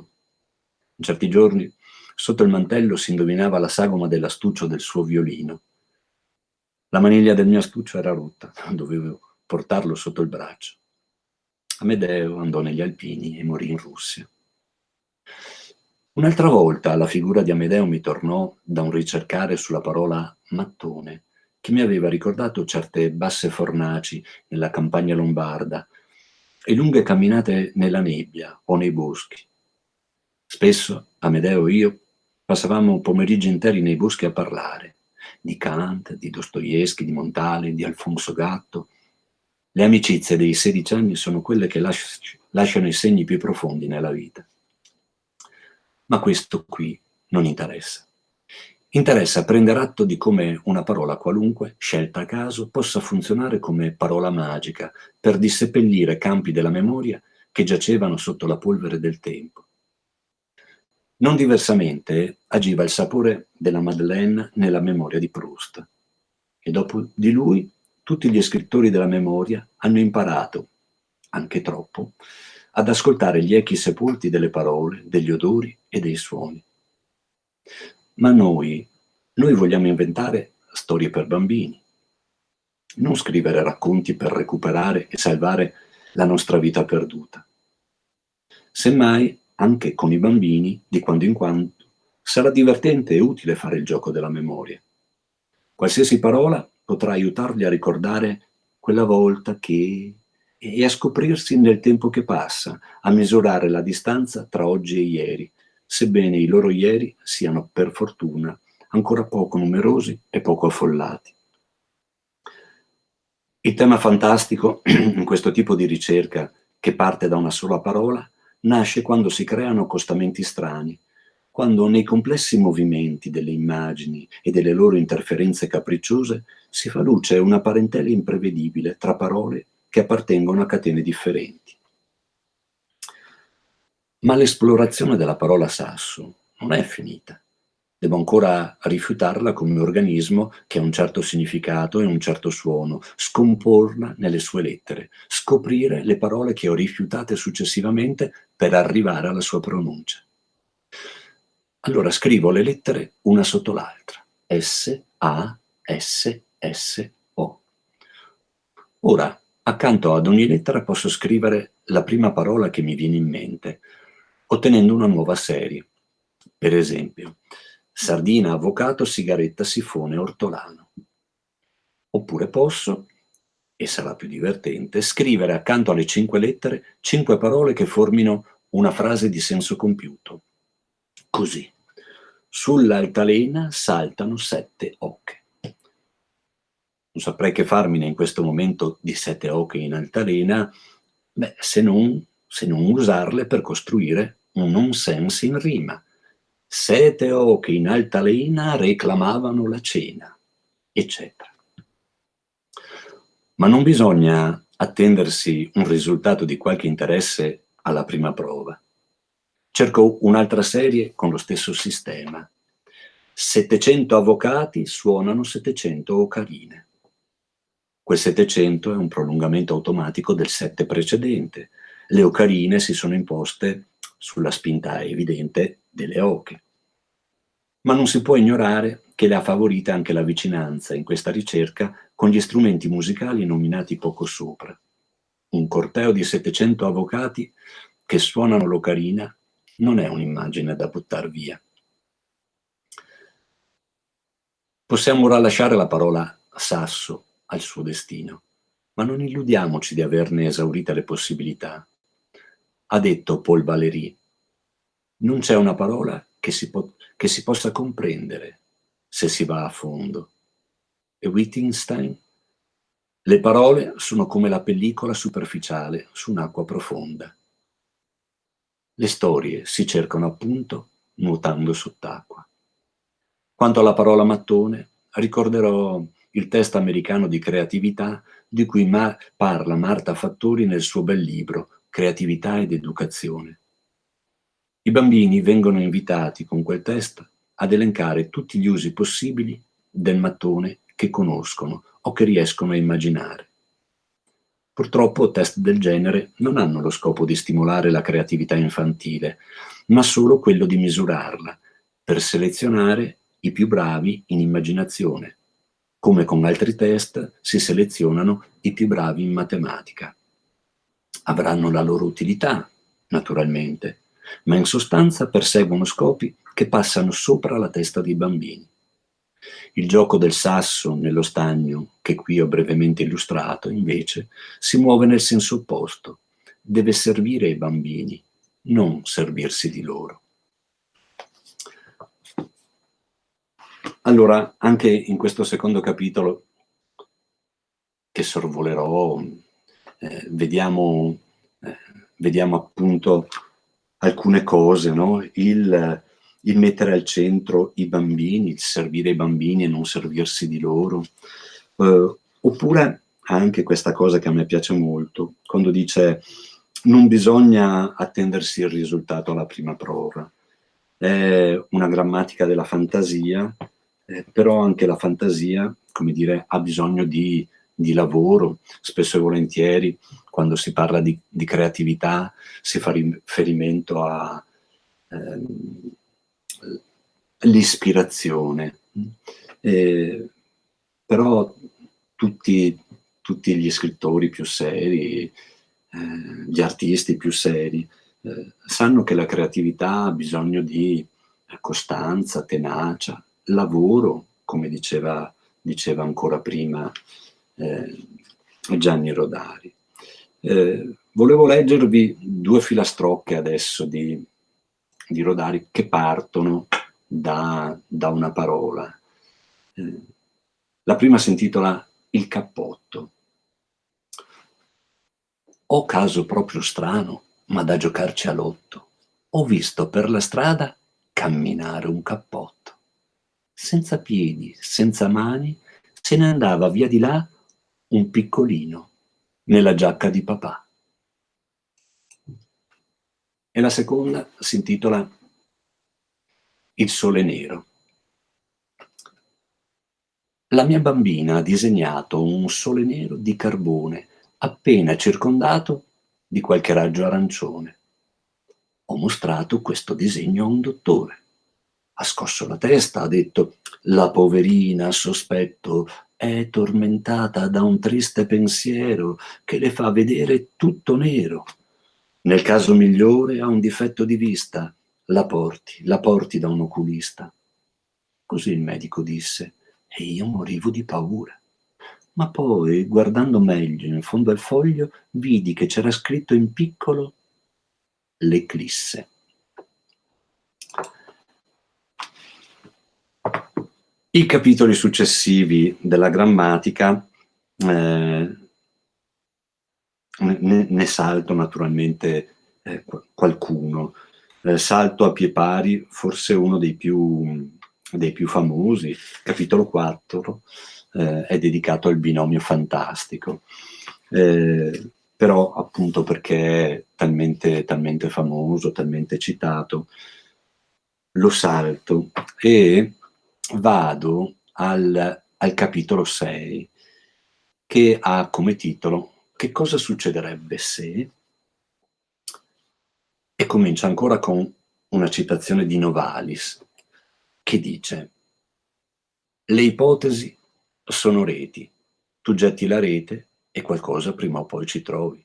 In certi giorni, sotto il mantello si indovinava la sagoma dell'astuccio del suo violino. La maniglia del mio astuccio era rotta, dovevo portarlo sotto il braccio. Amedeo andò negli Alpini e morì in Russia. Un'altra volta la figura di Amedeo mi tornò da un ricercare sulla parola mattone, che mi aveva ricordato certe basse fornaci nella campagna lombarda e lunghe camminate nella nebbia o nei boschi. Spesso Amedeo e io passavamo pomeriggi interi nei boschi a parlare di Kant, di Dostoevskij, di Montale, di Alfonso Gatto. Le amicizie dei 16 anni sono quelle che lasciano i segni più profondi nella vita. Ma questo qui non interessa. Interessa prendere atto di come una parola qualunque, scelta a caso, possa funzionare come parola magica per disseppellire campi della memoria che giacevano sotto la polvere del tempo. Non diversamente agiva il sapore della Madeleine nella memoria di Proust. E dopo di lui tutti gli scrittori della memoria hanno imparato, anche troppo, ad ascoltare gli echi sepolti delle parole, degli odori e dei suoni. Ma noi vogliamo inventare storie per bambini, non scrivere racconti per recuperare e salvare la nostra vita perduta. Semmai, anche con i bambini, di quando in quando, sarà divertente e utile fare il gioco della memoria. Qualsiasi parola potrà aiutarli a ricordare quella volta che... e a scoprirsi nel tempo che passa, a misurare la distanza tra oggi e ieri, sebbene i loro ieri siano, per fortuna, ancora poco numerosi e poco affollati. Il tema fantastico in questo tipo di ricerca, che parte da una sola parola, nasce quando si creano accostamenti strani, quando nei complessi movimenti delle immagini e delle loro interferenze capricciose si fa luce una parentela imprevedibile tra parole che appartengono a catene differenti. Ma l'esplorazione della parola sasso non è finita. Devo ancora rifiutarla come organismo che ha un certo significato e un certo suono, scomporla nelle sue lettere, scoprire le parole che ho rifiutate successivamente per arrivare alla sua pronuncia. Allora scrivo le lettere una sotto l'altra. S, A, S, S, O. Ora, accanto ad ogni lettera posso scrivere la prima parola che mi viene in mente, ottenendo una nuova serie. Per esempio, sardina, avvocato, sigaretta, sifone, ortolano. Oppure posso, e sarà più divertente, scrivere accanto alle 5 lettere 5 parole che formino una frase di senso compiuto. Così. Sull'altalena saltano 7 oche. Non saprei che farmene in questo momento di 7 oche in altalena, se non usarle per costruire un nonsense in rima. 7 oche in altalena reclamavano la cena, eccetera. Ma non bisogna attendersi un risultato di qualche interesse alla prima prova. Cerco un'altra serie con lo stesso sistema. 700 avvocati suonano 700 ocarine. Quel 700 è un prolungamento automatico del 7 precedente. Le ocarine si sono imposte sulla spinta evidente delle oche. Ma non si può ignorare che le ha favorite anche la vicinanza in questa ricerca con gli strumenti musicali nominati poco sopra. Un corteo di 700 avvocati che suonano l'ocarina non è un'immagine da buttar via. Possiamo ora lasciare la parola sasso al suo destino, ma non illudiamoci di averne esaurite le possibilità. Ha detto Paul Valéry: non c'è una parola che si possa comprendere se si va a fondo. E Wittgenstein: le parole sono come la pellicola superficiale su un'acqua profonda. Le storie si cercano appunto nuotando sott'acqua. Quanto alla parola mattone, ricorderò il test americano di creatività di cui parla Marta Fattori nel suo bel libro Creatività ed Educazione. I bambini vengono invitati con quel test ad elencare tutti gli usi possibili del mattone che conoscono o che riescono a immaginare. Purtroppo test del genere non hanno lo scopo di stimolare la creatività infantile, ma solo quello di misurarla, per selezionare i più bravi in immaginazione, come con altri test si selezionano i più bravi in matematica. Avranno la loro utilità, naturalmente, ma in sostanza perseguono scopi che passano sopra la testa dei bambini. Il gioco del sasso nello stagno, che qui ho brevemente illustrato, invece, si muove nel senso opposto. Deve servire ai bambini, non servirsi di loro. Allora, anche in questo secondo capitolo, che sorvolerò, vediamo appunto alcune cose, no? Il mettere al centro i bambini, il servire i bambini e non servirsi di loro, oppure anche questa cosa che a me piace molto, quando dice non bisogna attendersi il risultato alla prima prova. È una grammatica della fantasia, però anche la fantasia, come dire, ha bisogno di lavoro. Spesso e volentieri quando si parla di creatività si fa riferimento all'ispirazione, però tutti gli scrittori più seri, gli artisti più seri, sanno che la creatività ha bisogno di costanza, tenacia, lavoro, come diceva ancora prima Gianni Rodari. Volevo leggervi 2 filastrocche adesso di Rodari che partono da una parola. La prima si intitola Il cappotto. Ho caso proprio strano, ma da giocarci a lotto. Ho visto per la strada camminare un cappotto. Senza piedi, senza mani, se ne andava via di là un piccolino nella giacca di papà. E la seconda si intitola Il sole nero. La mia bambina ha disegnato un sole nero di carbone appena circondato di qualche raggio arancione. Ho mostrato questo disegno a un dottore. Ha scosso la testa, ha detto: la poverina, sospetto, è tormentata da un triste pensiero che le fa vedere tutto nero. Nel caso migliore ha un difetto di vista, la porti da un oculista. Così il medico disse, e io morivo di paura. Ma poi, guardando meglio in fondo al foglio, vidi che c'era scritto in piccolo l'eclisse. I capitoli successivi della grammatica ne salto naturalmente qualcuno. Salto a pie pari forse uno dei più famosi. Capitolo 4 è dedicato al binomio fantastico, però appunto perché è talmente famoso, talmente citato, lo salto e vado al capitolo 6, che ha come titolo Che cosa succederebbe se? E comincia ancora con una citazione di Novalis, che dice: le ipotesi sono reti, tu getti la rete e qualcosa prima o poi ci trovi.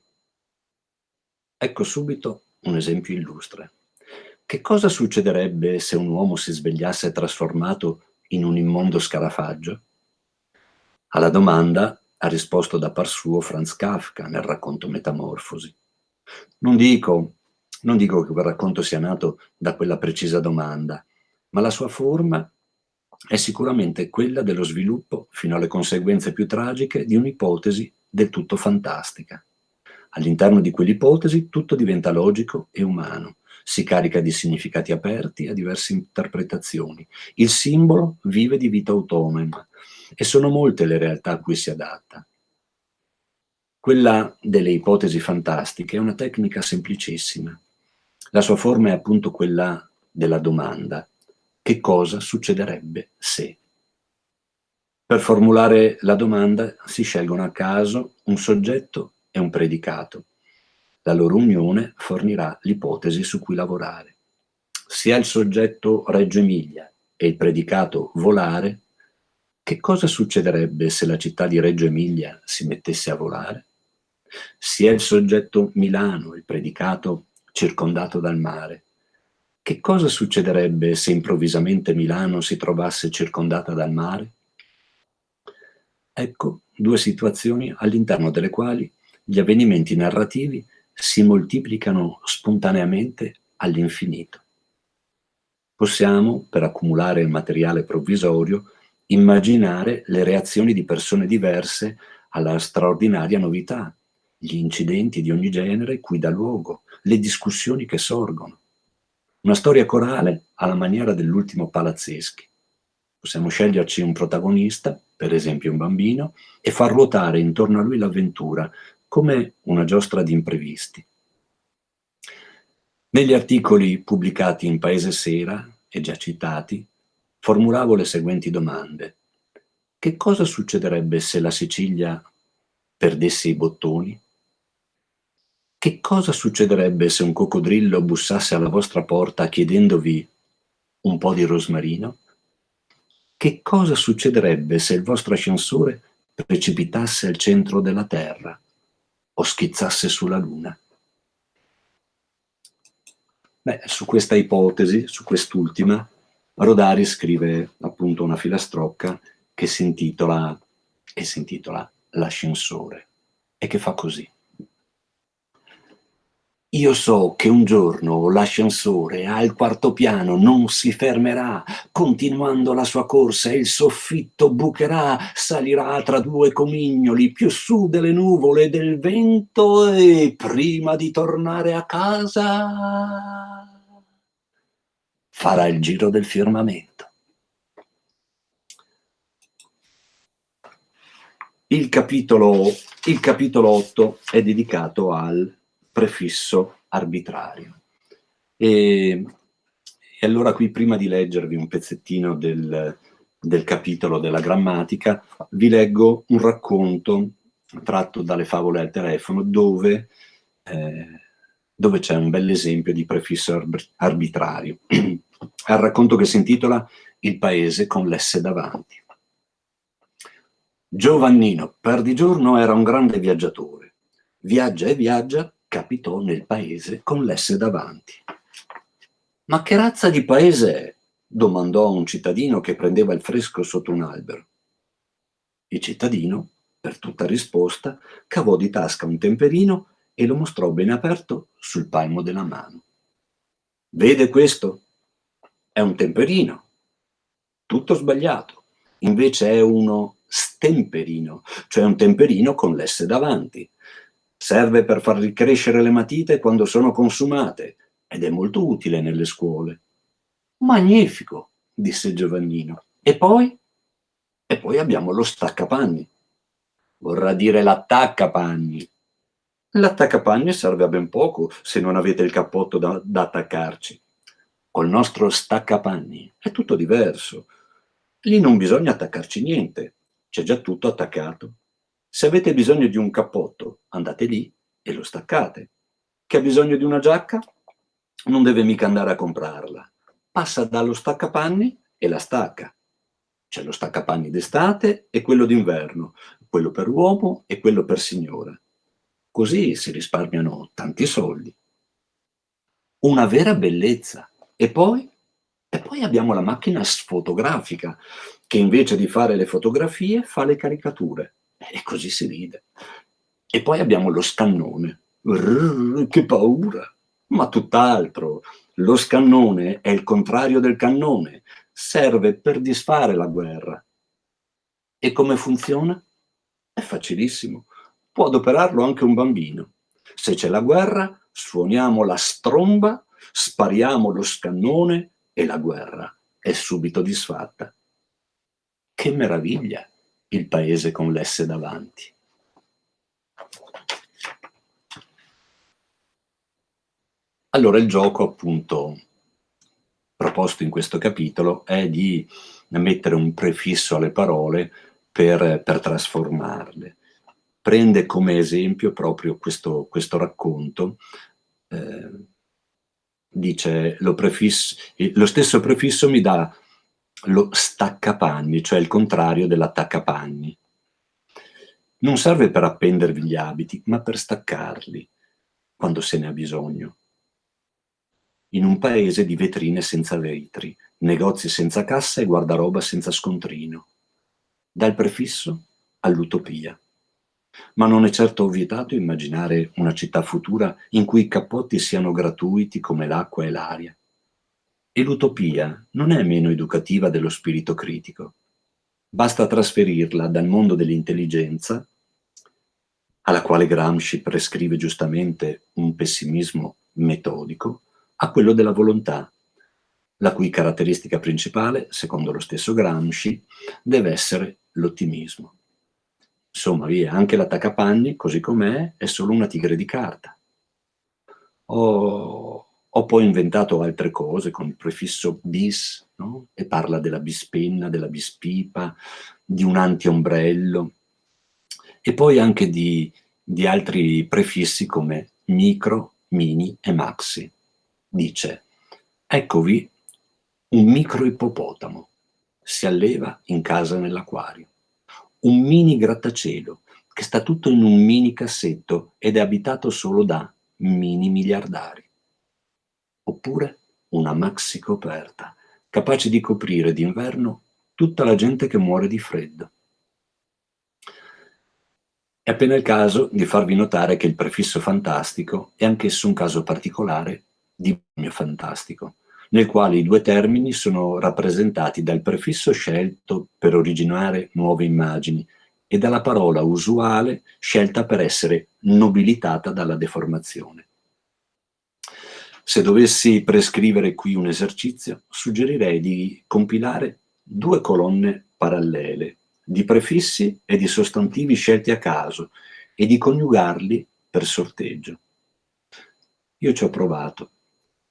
Ecco subito un esempio illustre. Che cosa succederebbe se un uomo si svegliasse trasformato in un immondo scarafaggio? Alla domanda ha risposto da par suo Franz Kafka nel racconto Metamorfosi. Non dico che quel racconto sia nato da quella precisa domanda, ma la sua forma è sicuramente quella dello sviluppo, fino alle conseguenze più tragiche, di un'ipotesi del tutto fantastica. All'interno di quell'ipotesi tutto diventa logico e umano, si carica di significati aperti a diverse interpretazioni. Il simbolo vive di vita autonoma e sono molte le realtà a cui si adatta. Quella delle ipotesi fantastiche è una tecnica semplicissima. La sua forma è appunto quella della domanda: che cosa succederebbe se? Per formulare la domanda si scelgono a caso un soggetto e un predicato. La loro unione fornirà l'ipotesi su cui lavorare. Se ha il soggetto Reggio Emilia e il predicato volare, che cosa succederebbe se la città di Reggio Emilia si mettesse a volare? Se è il soggetto Milano e il predicato circondato dal mare, che cosa succederebbe se improvvisamente Milano si trovasse circondata dal mare? Ecco due situazioni all'interno delle quali gli avvenimenti narrativi si moltiplicano spontaneamente all'infinito. Possiamo, per accumulare il materiale provvisorio, immaginare le reazioni di persone diverse alla straordinaria novità, gli incidenti di ogni genere cui dà luogo, le discussioni che sorgono. Una storia corale alla maniera dell'ultimo Palazzeschi. Possiamo sceglierci un protagonista, per esempio un bambino, e far ruotare intorno a lui l'avventura, come una giostra di imprevisti. Negli articoli pubblicati in Paese Sera, e già citati, formulavo le seguenti domande. Che cosa succederebbe se la Sicilia perdesse i bottoni? Che cosa succederebbe se un coccodrillo bussasse alla vostra porta chiedendovi un po' di rosmarino? Che cosa succederebbe se il vostro ascensore precipitasse al centro della Terra o schizzasse sulla Luna? Beh, su questa ipotesi, su quest'ultima, Rodari scrive appunto una filastrocca che si intitola L'ascensore e che fa così. Io so che un giorno l'ascensore al quarto piano non si fermerà, continuando la sua corsa e il soffitto bucherà, salirà tra due comignoli più su delle nuvole del vento e prima di tornare a casa farà il giro del firmamento. Il capitolo 8 è dedicato al prefisso arbitrario. E allora qui, prima di leggervi un pezzettino del capitolo della grammatica, vi leggo un racconto tratto dalle favole al telefono dove c'è un bel esempio di prefisso arbitrario. È il racconto che si intitola Il paese con l'esse davanti. Giovannino, per di giorno era un grande viaggiatore. Viaggia e viaggia, capitò nel paese con l'esse davanti. Ma che razza di paese è? Domandò a un cittadino che prendeva il fresco sotto un albero. Il cittadino, per tutta risposta, cavò di tasca un temperino e lo mostrò ben aperto sul palmo della mano. Vede questo? È un temperino. Tutto sbagliato. Invece è uno stemperino, cioè un temperino con l'esse davanti. Serve per far ricrescere le matite quando sono consumate ed è molto utile nelle scuole. Magnifico, disse Giovannino. E poi? E poi abbiamo lo staccapanni. Vorrà dire l'attaccapanni. L'attaccapanni serve a ben poco se non avete il cappotto da attaccarci. Col nostro staccapanni è tutto diverso. Lì non bisogna attaccarci niente, c'è già tutto attaccato. Se avete bisogno di un cappotto, andate lì e lo staccate. Che ha bisogno di una giacca? non deve mica andare a comprarla. Passa dallo staccapanni e la stacca. C'è lo staccapanni d'estate e quello d'inverno, quello per uomo e quello per signora. Così si risparmiano tanti soldi. Una vera bellezza. E poi abbiamo la macchina sfotografica, che invece di fare le fotografie fa le caricature. E così si ride. E poi abbiamo lo scannone. Che paura! Ma tutt'altro. Lo scannone è il contrario del cannone. Serve per disfare la guerra. E come funziona? È facilissimo. Può adoperarlo anche un bambino. Se c'è la guerra, suoniamo la stromba, spariamo lo scannone e la guerra è subito disfatta. Che meraviglia, il paese con l'S davanti. Allora il gioco, appunto, proposto in questo capitolo è di mettere un prefisso alle parole per trasformarle. Prende come esempio proprio questo racconto, dice lo stesso prefisso mi dà lo staccapanni, cioè il contrario dell'attaccapanni. Non serve per appendervi gli abiti, ma per staccarli quando se ne ha bisogno. In un paese di vetrine senza vetri, negozi senza cassa e guardaroba senza scontrino. Dal prefisso all'utopia. Ma non è certo vietato immaginare una città futura in cui i cappotti siano gratuiti come l'acqua e l'aria. E l'utopia non è meno educativa dello spirito critico. Basta trasferirla dal mondo dell'intelligenza, alla quale Gramsci prescrive giustamente un pessimismo metodico, a quello della volontà, la cui caratteristica principale, secondo lo stesso Gramsci, deve essere l'ottimismo. Insomma, via, anche l'attaccapanni, così com'è, è solo una tigre di carta. Ho poi inventato altre cose con il prefisso bis, no? E parla della bispenna, della bispipa, di un antiombrello, e poi anche di altri prefissi come micro, mini e maxi. Dice, eccovi un micro ippopotamo, si alleva in casa nell'acquario. Un mini grattacielo, che sta tutto in un mini cassetto ed è abitato solo da mini miliardari. Oppure una maxi coperta, capace di coprire d'inverno tutta la gente che muore di freddo. È appena il caso di farvi notare che il prefisso fantastico è anch'esso un caso particolare di binomio fantastico, nel quale i due termini sono rappresentati dal prefisso scelto per originare nuove immagini e dalla parola usuale scelta per essere nobilitata dalla deformazione. Se dovessi prescrivere qui un esercizio, suggerirei di compilare 2 colonne parallele di prefissi e di sostantivi scelti a caso e di coniugarli per sorteggio. Io ci ho provato.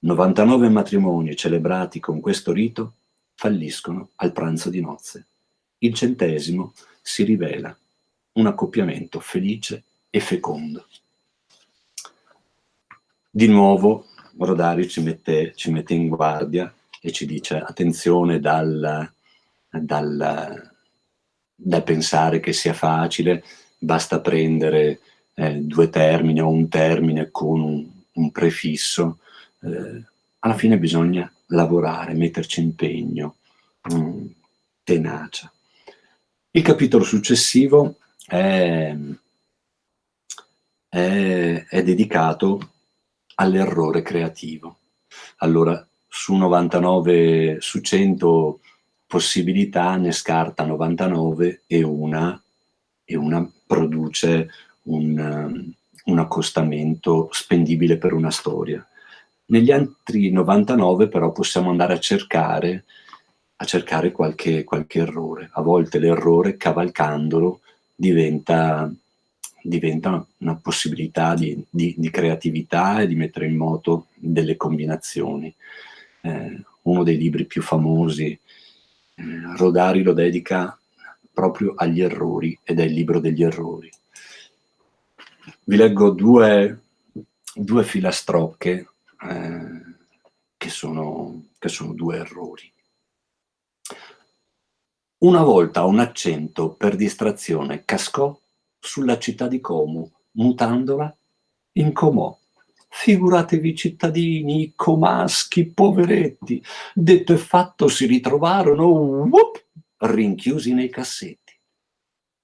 99 matrimoni celebrati con questo rito falliscono al pranzo di nozze. Il 100° si rivela un accoppiamento felice e fecondo. Di nuovo Rodari ci mette in guardia e ci dice attenzione dal pensare che sia facile, basta prendere 2 termini o un termine con un prefisso. Alla fine bisogna lavorare, metterci impegno, tenacia. Il capitolo successivo è dedicato all'errore creativo. Allora, su 99, su 100 possibilità ne scarta 99 e una produce un accostamento spendibile per una storia. Negli altri 99 però possiamo andare a cercare qualche errore. A volte l'errore, cavalcandolo, diventa una possibilità di creatività e di mettere in moto delle combinazioni. Uno dei libri più famosi, Rodari lo dedica proprio agli errori ed è il libro degli errori. Vi leggo due filastrocche che sono due errori. Una volta un accento per distrazione cascò sulla città di Como, mutandola in Comò. Figuratevi cittadini, i comaschi, poveretti, detto e fatto si ritrovarono rinchiusi nei cassetti.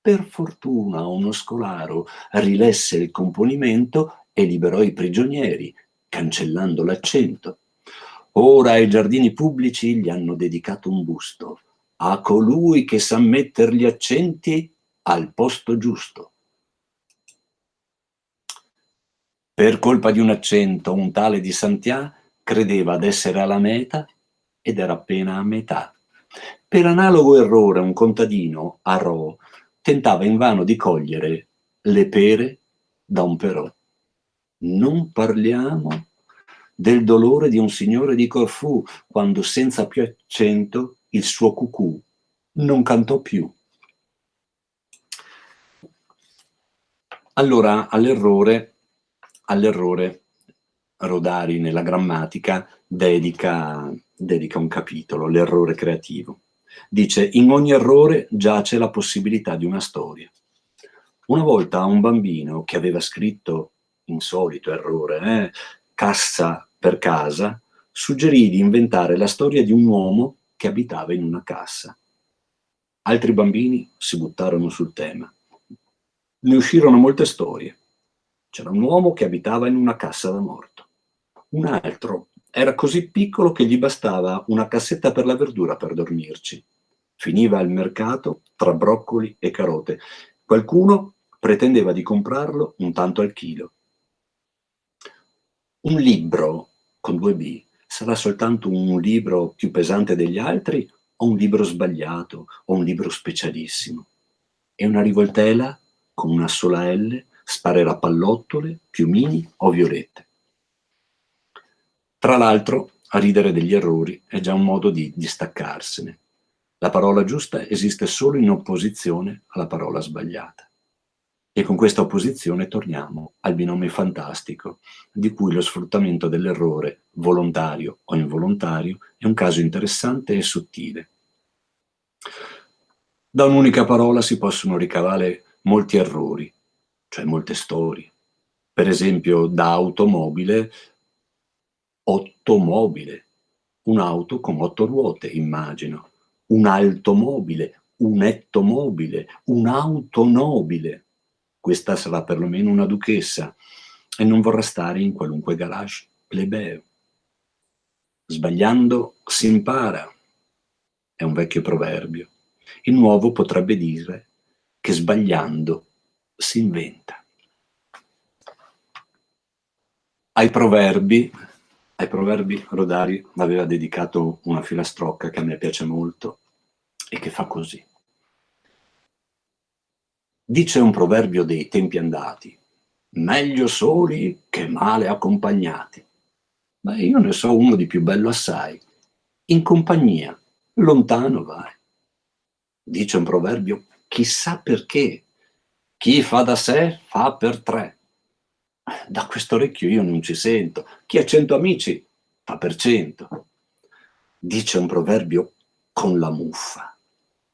Per fortuna uno scolaro rilesse il componimento e liberò i prigionieri, cancellando l'accento. Ora ai giardini pubblici gli hanno dedicato un busto, a colui che sa mettere gli accenti al posto giusto. Per colpa di un accento, un tale di Santià credeva d'essere alla meta ed era appena a metà. Per analogo errore un contadino, a Rò, tentava invano di cogliere le pere da un però. Non parliamo del dolore di un signore di Corfù quando senza più accento il suo cucù non cantò più. Allora all'errore Rodari nella grammatica dedica un capitolo, l'errore creativo. Dice: in ogni errore giace la possibilità di una storia. Una volta a un bambino che aveva scritto, insolito errore, cassa per casa, suggerì di inventare la storia di un uomo che abitava in una cassa. Altri bambini si buttarono sul tema. Ne uscirono molte storie. C'era un uomo che abitava in una cassa da morto. Un altro era così piccolo che gli bastava una cassetta per la verdura per dormirci. Finiva al mercato tra broccoli e carote. Qualcuno pretendeva di comprarlo un tanto al chilo. Un libro con 2 B sarà soltanto un libro più pesante degli altri o un libro sbagliato o un libro specialissimo? E una rivoltella con una sola L sparerà pallottole, piumini o violette. Tra l'altro, a ridere degli errori è già un modo di distaccarsene. La parola giusta esiste solo in opposizione alla parola sbagliata. E con questa opposizione torniamo al binomio fantastico, di cui lo sfruttamento dell'errore, volontario o involontario, è un caso interessante e sottile. Da un'unica parola si possono ricavare molti errori, cioè molte storie. Per esempio, da automobile, ottomobile, un'auto con 8 ruote, immagino, un'altomobile, un ettomobile, un'autonobile. Questa sarà perlomeno una duchessa e non vorrà stare in qualunque garage plebeo. Sbagliando si impara, è un vecchio proverbio. Il nuovo potrebbe dire che sbagliando si inventa. Ai proverbi Rodari aveva dedicato una filastrocca che a me piace molto e che fa così. Dice un proverbio dei tempi andati: meglio soli che male accompagnati. Ma io ne so uno di più bello assai. In compagnia, lontano vai. Dice un proverbio, chissà perché: chi fa da sé fa per 3. Da questo orecchio io non ci sento. Chi ha 100 amici fa per 100. Dice un proverbio con la muffa: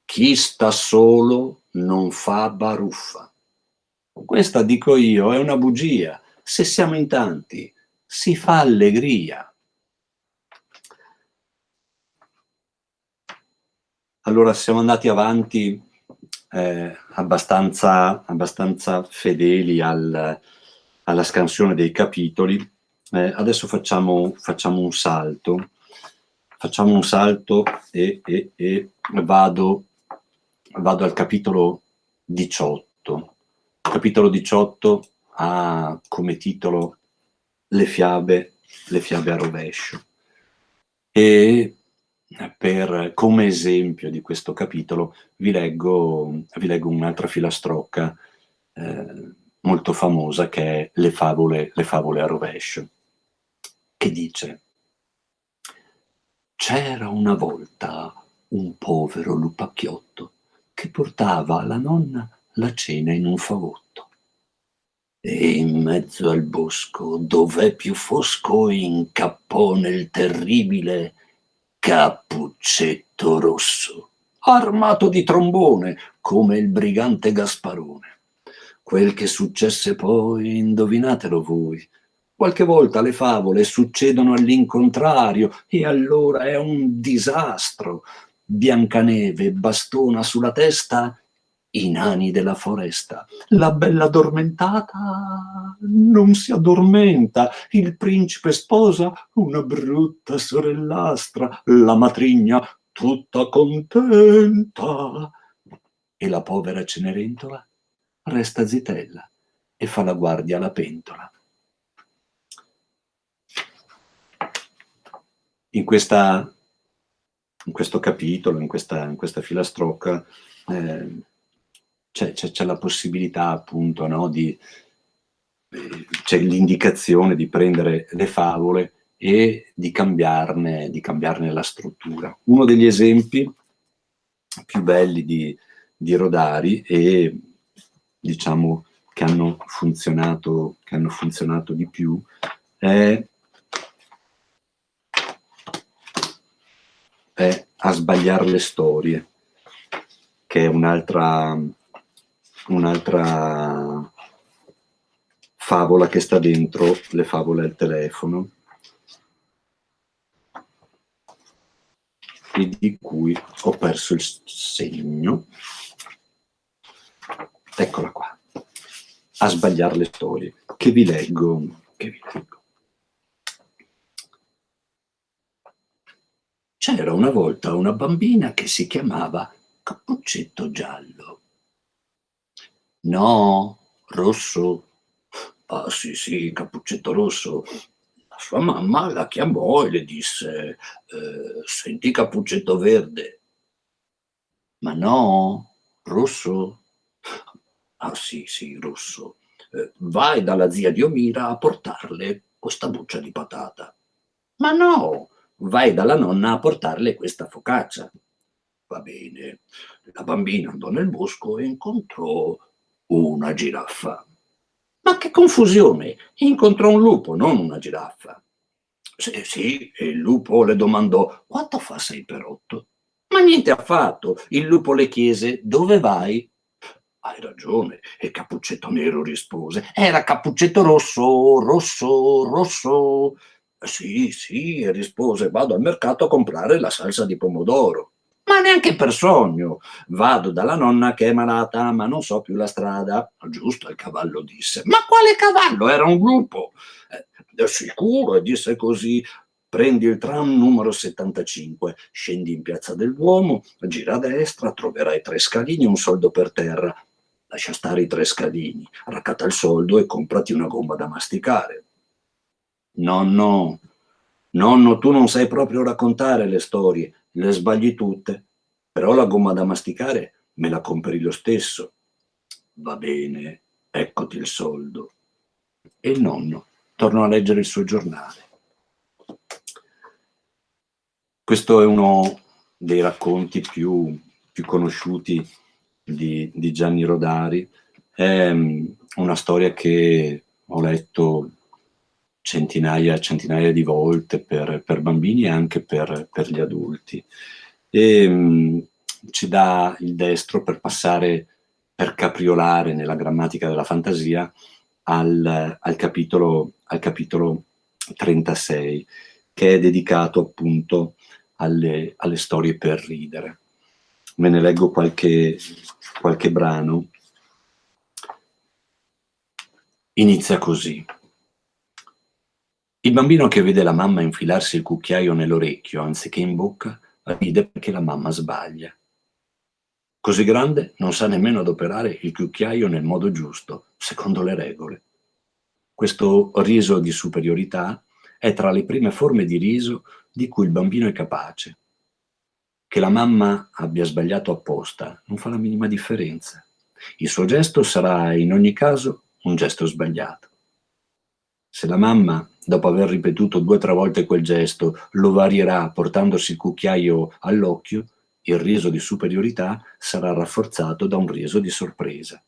chi sta solo non fa baruffa. Questa, dico io, è una bugia. Se siamo in tanti, si fa allegria. Allora siamo andati avanti abbastanza fedeli alla scansione dei capitoli. Adesso facciamo un salto. E vado al capitolo 18. Il capitolo 18 ha come titolo Le fiabe a rovescio. E come esempio di questo capitolo vi leggo un'altra filastrocca molto famosa, che è Le favole a rovescio, che dice: c'era una volta un povero lupacchiotto che portava alla nonna la cena in un fagotto. E in mezzo al bosco, dov'è più fosco, incappò nel terribile Cappuccetto Rosso, armato di trombone come il brigante Gasparone. Quel che successe poi, indovinatelo voi. Qualche volta le favole succedono all'incontrario e allora è un disastro. Biancaneve bastona sulla testa i nani della foresta. La bella addormentata non si addormenta. Il principe sposa una brutta sorellastra. La matrigna tutta contenta. E la povera Cenerentola resta zitella e fa la guardia alla pentola. In questo capitolo, in questa filastrocca, c'è la possibilità appunto, no, c'è l'indicazione di prendere le favole e di cambiarne la struttura. Uno degli esempi più belli di Rodari e diciamo che hanno funzionato di più è A sbagliare le storie, che è un'altra favola che sta dentro le favole al telefono e di cui ho perso il segno. Eccola qua. A sbagliare le storie, che vi leggo. C'era una volta una bambina che si chiamava Cappuccetto Giallo. No, rosso. Ah sì, Cappuccetto Rosso. La sua mamma la chiamò e le disse: senti Cappuccetto Verde. Ma no, rosso. Ah sì, rosso. Vai dalla zia Diomira a portarle questa buccia di patata. Ma no, vai dalla nonna a portarle questa focaccia. Va bene. La bambina andò nel bosco e incontrò una giraffa. Ma che confusione! Incontrò un lupo, non una giraffa. Sì, e il lupo le domandò: quanto fa 6 per 8? Ma niente affatto. Il lupo le chiese: dove vai? Hai ragione. E Cappuccetto Nero rispose: era Cappuccetto Rosso, rosso, rosso. Sì, rispose: vado al mercato a comprare la salsa di pomodoro. Ma neanche per sogno. Vado dalla nonna che è malata, ma non so più la strada. Giusto, il cavallo disse. Ma quale cavallo? Era un lupo. Sicuro, e disse così. Prendi il tram numero 75, scendi in piazza del Duomo, gira a destra, troverai 3 scalini e un soldo per terra. Lascia stare i 3 scalini, raccatta il soldo e comprati una gomma da masticare. Nonno, tu non sai proprio raccontare le storie, le sbagli tutte, però la gomma da masticare me la compri lo stesso. Va bene, eccoti il soldo. E il nonno tornò a leggere il suo giornale. Questo è uno dei racconti più conosciuti di Gianni Rodari. È una storia che ho letto centinaia di volte per bambini e anche per gli adulti. E ci dà il destro per passare, per capriolare nella grammatica della fantasia al capitolo 36, che è dedicato appunto alle storie per ridere. Me ne leggo qualche brano. Inizia così. Il bambino che vede la mamma infilarsi il cucchiaio nell'orecchio anziché in bocca ride perché la mamma sbaglia. Così grande non sa nemmeno adoperare il cucchiaio nel modo giusto, secondo le regole. Questo riso di superiorità è tra le prime forme di riso di cui il bambino è capace. Che la mamma abbia sbagliato apposta non fa la minima differenza. Il suo gesto sarà in ogni caso un gesto sbagliato. Se la mamma, dopo aver ripetuto 2 o 3 volte quel gesto, lo varierà portandosi il cucchiaio all'occhio, il riso di superiorità sarà rafforzato da un riso di sorpresa.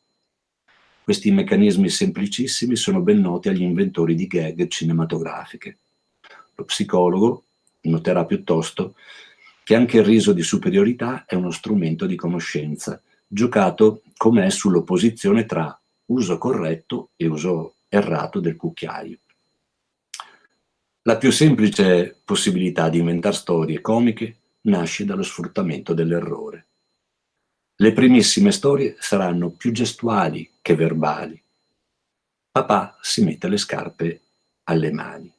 Questi meccanismi semplicissimi sono ben noti agli inventori di gag cinematografiche. Lo psicologo noterà piuttosto che anche il riso di superiorità è uno strumento di conoscenza, giocato com'è sull'opposizione tra uso corretto e uso errato del cucchiaio. La più semplice possibilità di inventare storie comiche nasce dallo sfruttamento dell'errore. Le primissime storie saranno più gestuali che verbali. Papà si mette le scarpe alle mani.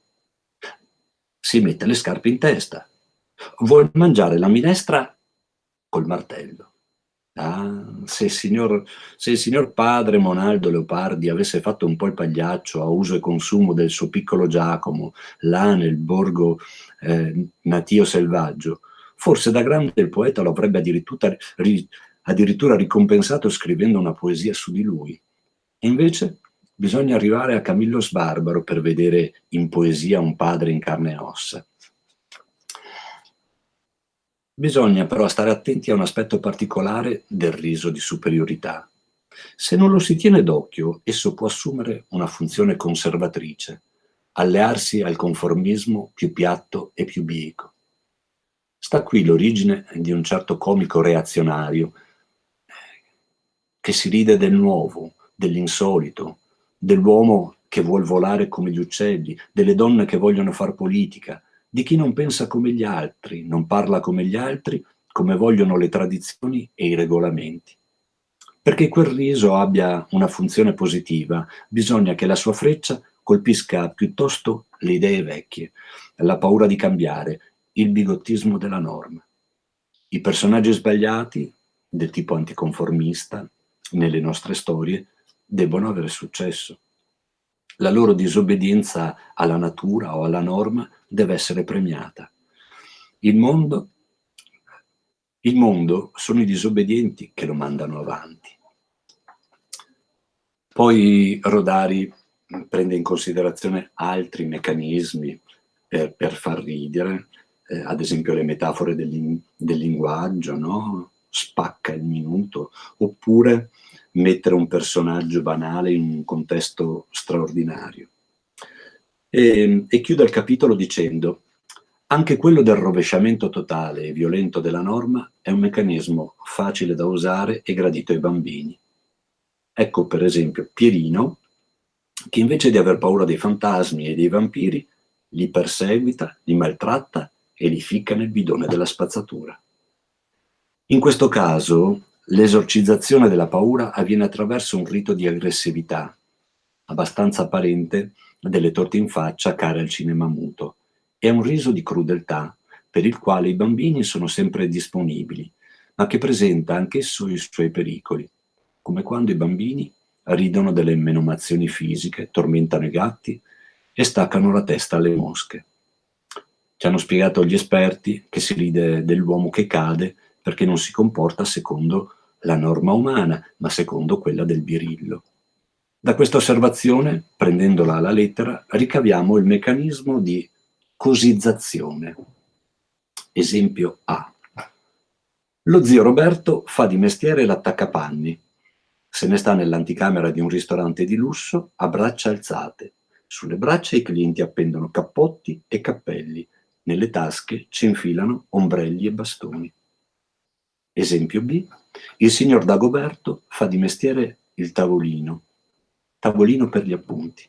Si mette le scarpe in testa. Vuol mangiare la minestra col martello. Ah, se il signor padre Monaldo Leopardi avesse fatto un po' il pagliaccio a uso e consumo del suo piccolo Giacomo, là nel borgo natio selvaggio, forse da grande il poeta lo avrebbe addirittura ricompensato scrivendo una poesia su di lui. E invece bisogna arrivare a Camillo Sbarbaro per vedere in poesia un padre in carne e ossa. Bisogna però stare attenti a un aspetto particolare del riso di superiorità. Se non lo si tiene d'occhio, esso può assumere una funzione conservatrice, allearsi al conformismo più piatto e più bieco. Sta qui l'origine di un certo comico reazionario che si ride del nuovo, dell'insolito, dell'uomo che vuol volare come gli uccelli, delle donne che vogliono far politica, di chi non pensa come gli altri, non parla come gli altri, come vogliono le tradizioni e i regolamenti. Perché quel riso abbia una funzione positiva, bisogna che la sua freccia colpisca piuttosto le idee vecchie, la paura di cambiare, il bigottismo della norma. I personaggi sbagliati, del tipo anticonformista, nelle nostre storie, debbono avere successo. La loro disobbedienza alla natura o alla norma deve essere premiata. Il mondo sono i disobbedienti che lo mandano avanti. Poi Rodari prende in considerazione altri meccanismi per far ridere, ad esempio le metafore del linguaggio, no? Spacca il minuto, oppure mettere un personaggio banale in un contesto straordinario. E chiude il capitolo dicendo: anche quello del rovesciamento totale e violento della norma è un meccanismo facile da usare e gradito ai bambini. Ecco per esempio Pierino, che invece di aver paura dei fantasmi e dei vampiri, li perseguita, li maltratta e li ficca nel bidone della spazzatura. In questo caso, l'esorcizzazione della paura avviene attraverso un rito di aggressività, abbastanza apparente delle torte in faccia care al cinema muto, e un riso di crudeltà per il quale i bambini sono sempre disponibili, ma che presenta anch'esso i suoi pericoli, come quando i bambini ridono delle menomazioni fisiche, tormentano i gatti e staccano la testa alle mosche. Ci hanno spiegato gli esperti che si ride dell'uomo che cade perché non si comporta secondo la norma umana, ma secondo quella del birillo. Da questa osservazione, prendendola alla lettera, ricaviamo il meccanismo di cosizzazione. Esempio A. Lo zio Roberto fa di mestiere l'attaccapanni. Se ne sta nell'anticamera di un ristorante di lusso a braccia alzate. Sulle braccia i clienti appendono cappotti e cappelli. Nelle tasche ci infilano ombrelli e bastoni. Esempio B. Il signor Dagoberto fa di mestiere il tavolino per gli appunti.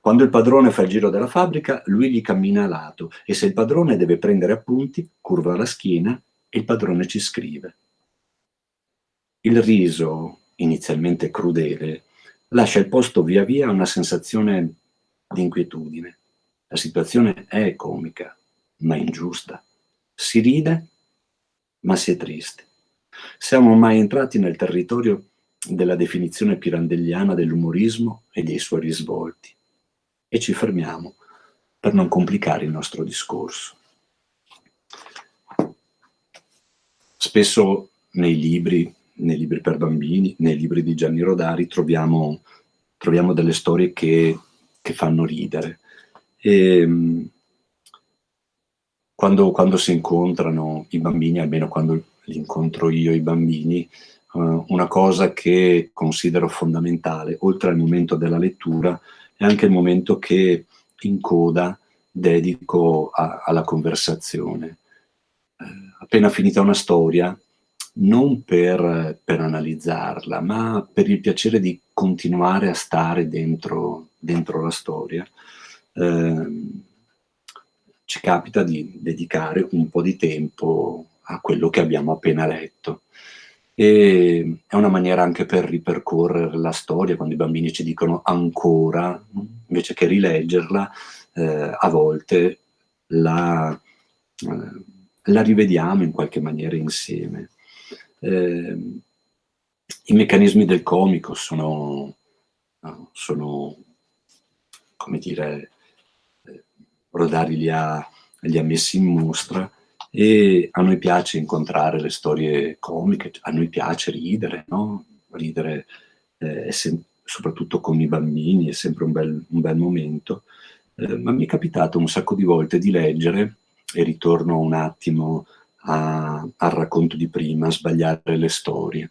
Quando il padrone fa il giro della fabbrica, lui gli cammina a lato e se il padrone deve prendere appunti, curva la schiena e il padrone ci scrive. Il riso, inizialmente crudele, lascia il posto via via a una sensazione di inquietudine. La situazione è comica, ma ingiusta. Si ride, ma si è tristi. Siamo mai entrati nel territorio della definizione pirandelliana dell'umorismo e dei suoi risvolti e ci fermiamo per non complicare il nostro discorso. Spesso nei libri per bambini, nei libri di Gianni Rodari troviamo delle storie che fanno ridere. E, quando si incontrano i bambini, almeno quando li incontro io i bambini, una cosa che considero fondamentale, oltre al momento della lettura, è anche il momento che in coda dedico alla conversazione. Appena finita una storia, non per analizzarla, ma per il piacere di continuare a stare dentro la storia, ci capita di dedicare un po' di tempo a quello che abbiamo appena letto. E è una maniera anche per ripercorrere la storia, quando i bambini ci dicono ancora, invece che rileggerla, a volte la rivediamo in qualche maniera insieme. I meccanismi del comico sono, come dire, Rodari li ha messi in mostra, e a noi piace incontrare le storie comiche, a noi piace ridere, no? Ridere, soprattutto con i bambini, è sempre un bel momento. Ma mi è capitato un sacco di volte di leggere, e ritorno un attimo al racconto di prima, sbagliare le storie.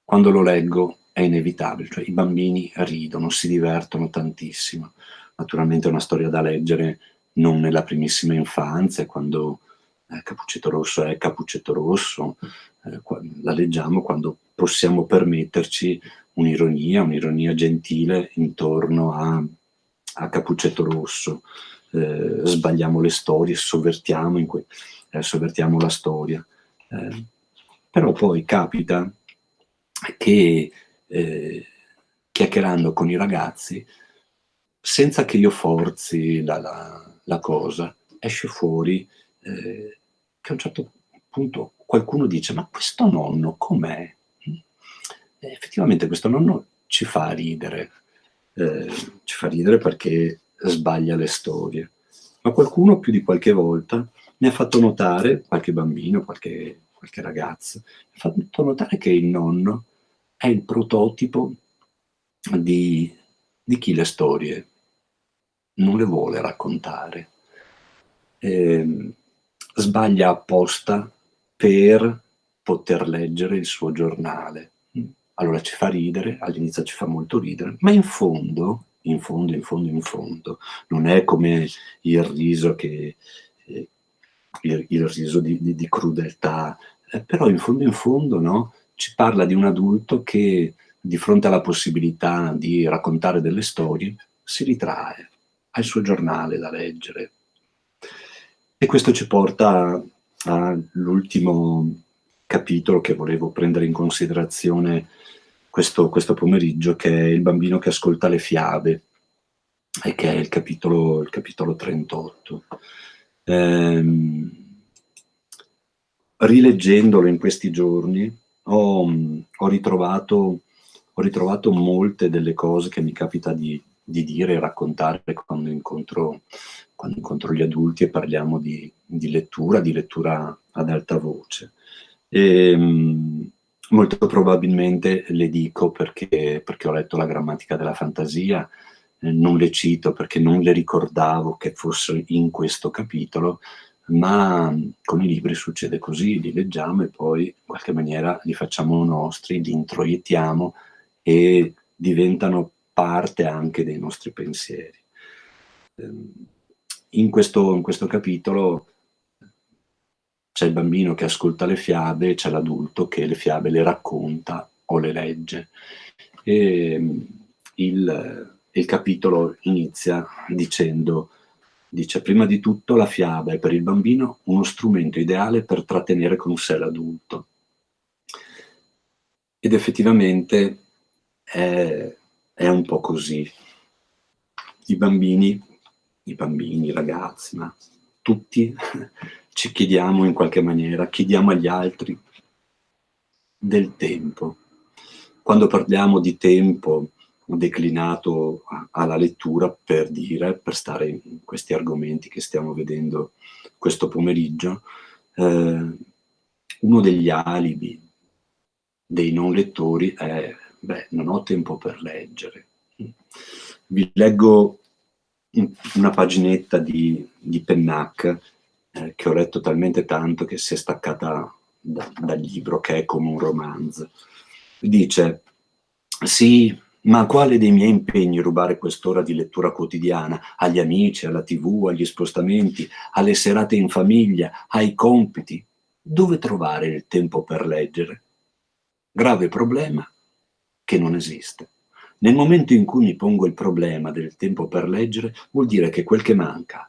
Quando lo leggo è inevitabile, cioè i bambini ridono, si divertono tantissimo. Naturalmente è una storia da leggere non nella primissima infanzia, quando Cappuccetto Rosso è Cappuccetto Rosso, la leggiamo quando possiamo permetterci un'ironia gentile intorno a Cappuccetto Rosso. Sbagliamo le storie, sovvertiamo la storia. Però poi capita che chiacchierando con i ragazzi, senza che io forzi la cosa, esce fuori che a un certo punto qualcuno dice: ma questo nonno com'è? Effettivamente questo nonno ci fa ridere perché sbaglia le storie, ma qualcuno più di qualche volta mi ha fatto notare, qualche bambino, qualche ragazzo, mi ha fatto notare che il nonno è il prototipo di chi le storie non le vuole raccontare. Sbaglia apposta per poter leggere il suo giornale. Allora ci fa ridere, all'inizio ci fa molto ridere, ma in fondo, non è come il riso il riso di crudeltà, però in fondo, no? Ci parla di un adulto che, di fronte alla possibilità di raccontare delle storie, si ritrae, ha il suo giornale da leggere. E questo ci porta all'ultimo capitolo che volevo prendere in considerazione questo pomeriggio, che è Il bambino che ascolta le fiabe, e che è il capitolo 38. Rileggendolo in questi giorni ho ritrovato molte delle cose che mi capita di dire e raccontare quando incontro gli adulti e parliamo di lettura ad alta voce. Molto probabilmente le dico perché ho letto La grammatica della fantasia, non le cito perché non le ricordavo che fossero in questo capitolo, ma con i libri succede così, li leggiamo e poi in qualche maniera li facciamo nostri, li introiettiamo e diventano parte anche dei nostri pensieri. In questo capitolo c'è il bambino che ascolta le fiabe, c'è l'adulto che le fiabe le racconta o le legge. E il capitolo inizia dice: prima di tutto la fiaba è per il bambino uno strumento ideale per trattenere con sé l'adulto. Ed effettivamente è un po' così. I bambini, i ragazzi, ma tutti ci chiediamo in qualche maniera, chiediamo agli altri del tempo. Quando parliamo di tempo declinato alla lettura, per stare in questi argomenti che stiamo vedendo questo pomeriggio, uno degli alibi dei non lettori è: non ho tempo per leggere. Vi leggo una paginetta di Pennac che ho letto talmente tanto che si è staccata dal libro, che è come un romanzo. Dice: sì, ma a quale dei miei impegni rubare quest'ora di lettura quotidiana? Agli amici, alla TV, agli spostamenti, alle serate in famiglia, ai compiti? Dove trovare il tempo per leggere? Grave problema che non esiste. Nel momento in cui mi pongo il problema del tempo per leggere, vuol dire che quel che manca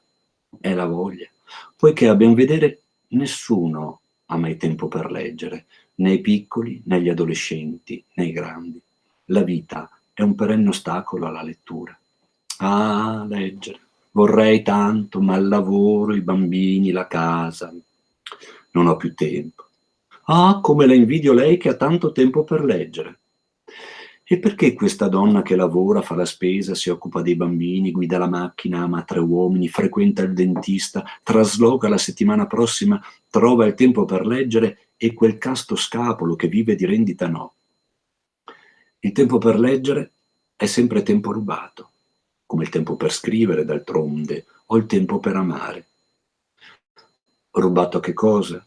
è la voglia, poiché a ben vedere nessuno ha mai tempo per leggere, né i piccoli, né gli adolescenti, né i grandi. La vita è un perenne ostacolo alla lettura. Ah, leggere. Vorrei tanto, ma il lavoro, i bambini, la casa. Non ho più tempo. Ah, come la invidio lei che ha tanto tempo per leggere. E perché questa donna che lavora, fa la spesa, si occupa dei bambini, guida la macchina, ama 3 uomini, frequenta il dentista, trasloca la settimana prossima, trova il tempo per leggere e quel casto scapolo che vive di rendita no? Il tempo per leggere è sempre tempo rubato, come il tempo per scrivere, d'altronde, o il tempo per amare. Rubato a che cosa?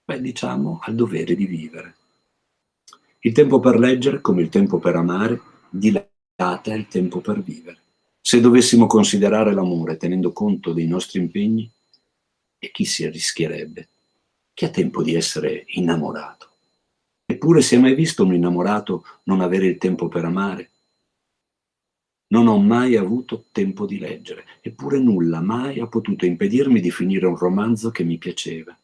Beh, diciamo al dovere di vivere. Il tempo per leggere, come il tempo per amare, dilata il tempo per vivere. Se dovessimo considerare l'amore tenendo conto dei nostri impegni, e chi si rischierebbe? Chi ha tempo di essere innamorato? Eppure si è mai visto un innamorato non avere il tempo per amare? Non ho mai avuto tempo di leggere, eppure nulla mai ha potuto impedirmi di finire un romanzo che mi piaceva.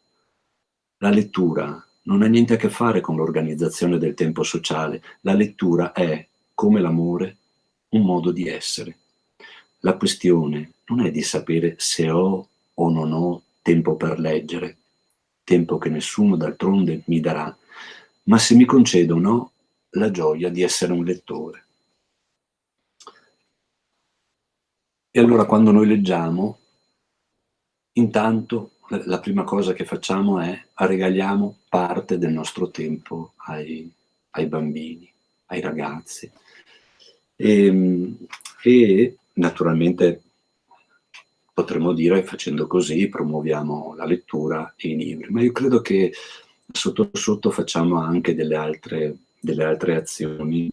La lettura non ha niente a che fare con l'organizzazione del tempo sociale. La lettura è, come l'amore, un modo di essere. La questione non è di sapere se ho o non ho tempo per leggere, tempo che nessuno d'altronde mi darà, ma se mi concedo o no la gioia di essere un lettore. E allora quando noi leggiamo, intanto la prima cosa che facciamo è regaliamo parte del nostro tempo ai bambini, ai ragazzi. E naturalmente potremmo dire, facendo così, promuoviamo la lettura e i libri, ma io credo che sotto sotto facciamo anche delle altre azioni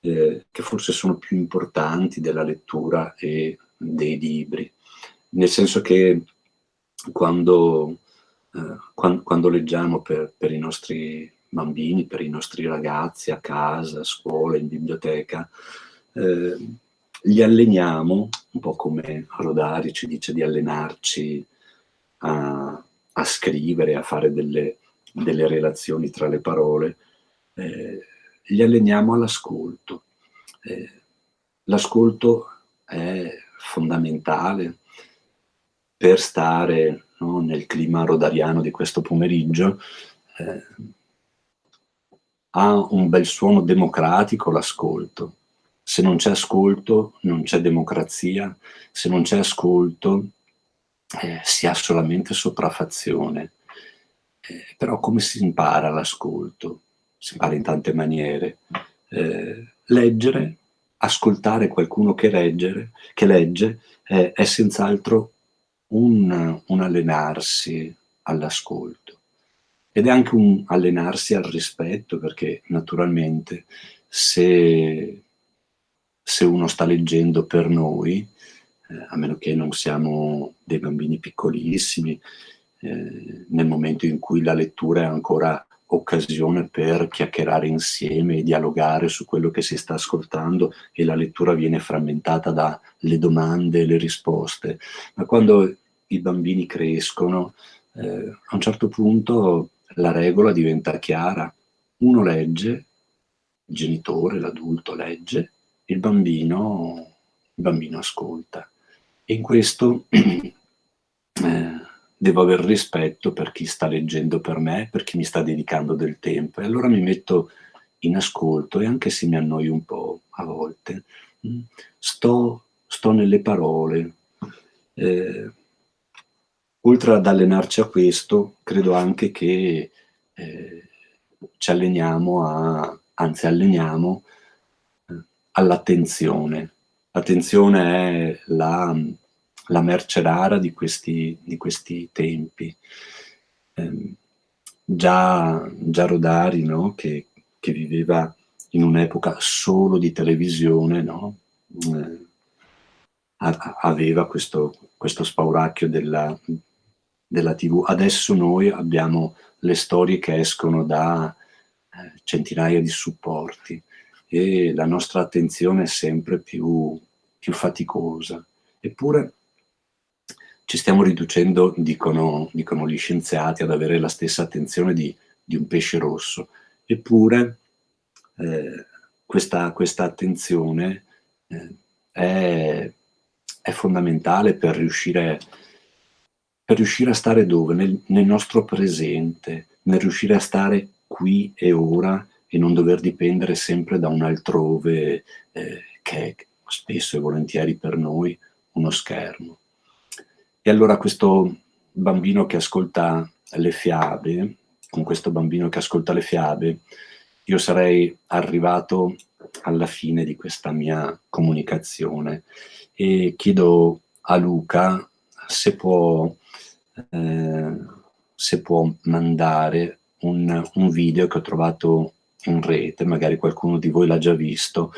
che forse sono più importanti della lettura e dei libri, nel senso che quando leggiamo per i nostri bambini, per i nostri ragazzi a casa, a scuola, in biblioteca, li alleniamo, un po' come Rodari ci dice di allenarci a scrivere, a fare delle relazioni tra le parole, li alleniamo all'ascolto. L'ascolto è fondamentale per stare, no, nel clima rodariano di questo pomeriggio. Ha un bel suono democratico l'ascolto. Se non c'è ascolto non c'è democrazia, se non c'è ascolto si ha solamente sopraffazione. Però come si impara l'ascolto? Si impara in tante maniere. Leggere, ascoltare qualcuno che legge, è senz'altro un allenarsi all'ascolto. Ed è anche un allenarsi al rispetto, perché naturalmente se uno sta leggendo per noi, a meno che non siamo dei bambini piccolissimi, nel momento in cui la lettura è ancora occasione per chiacchierare insieme e dialogare su quello che si sta ascoltando e la lettura viene frammentata dalle domande e le risposte. Ma quando i bambini crescono, a un certo punto la regola diventa chiara. Uno legge, il genitore, l'adulto legge, il bambino ascolta. E in questo devo aver rispetto per chi sta leggendo per me, per chi mi sta dedicando del tempo. E allora mi metto in ascolto, e anche se mi annoio un po' a volte, sto nelle parole. Oltre ad allenarci a questo, credo anche che ci alleniamo all'attenzione. L'attenzione è la merce rara di questi tempi. già Rodari, no? Che viveva in un'epoca solo di televisione, no? Aveva questo spauracchio della TV. Adesso noi abbiamo le storie che escono da centinaia di supporti e la nostra attenzione è sempre più faticosa. Eppure ci stiamo riducendo, dicono gli scienziati, ad avere la stessa attenzione di un pesce rosso. Eppure questa attenzione è fondamentale per riuscire a stare dove? Nel nostro presente, nel riuscire a stare qui e ora e non dover dipendere sempre da un altrove che è spesso e volentieri per noi uno schermo. E allora questo bambino che ascolta le fiabe, con questo bambino che ascolta le fiabe, io sarei arrivato alla fine di questa mia comunicazione e chiedo a Luca se può mandare un video che ho trovato in rete, magari qualcuno di voi l'ha già visto.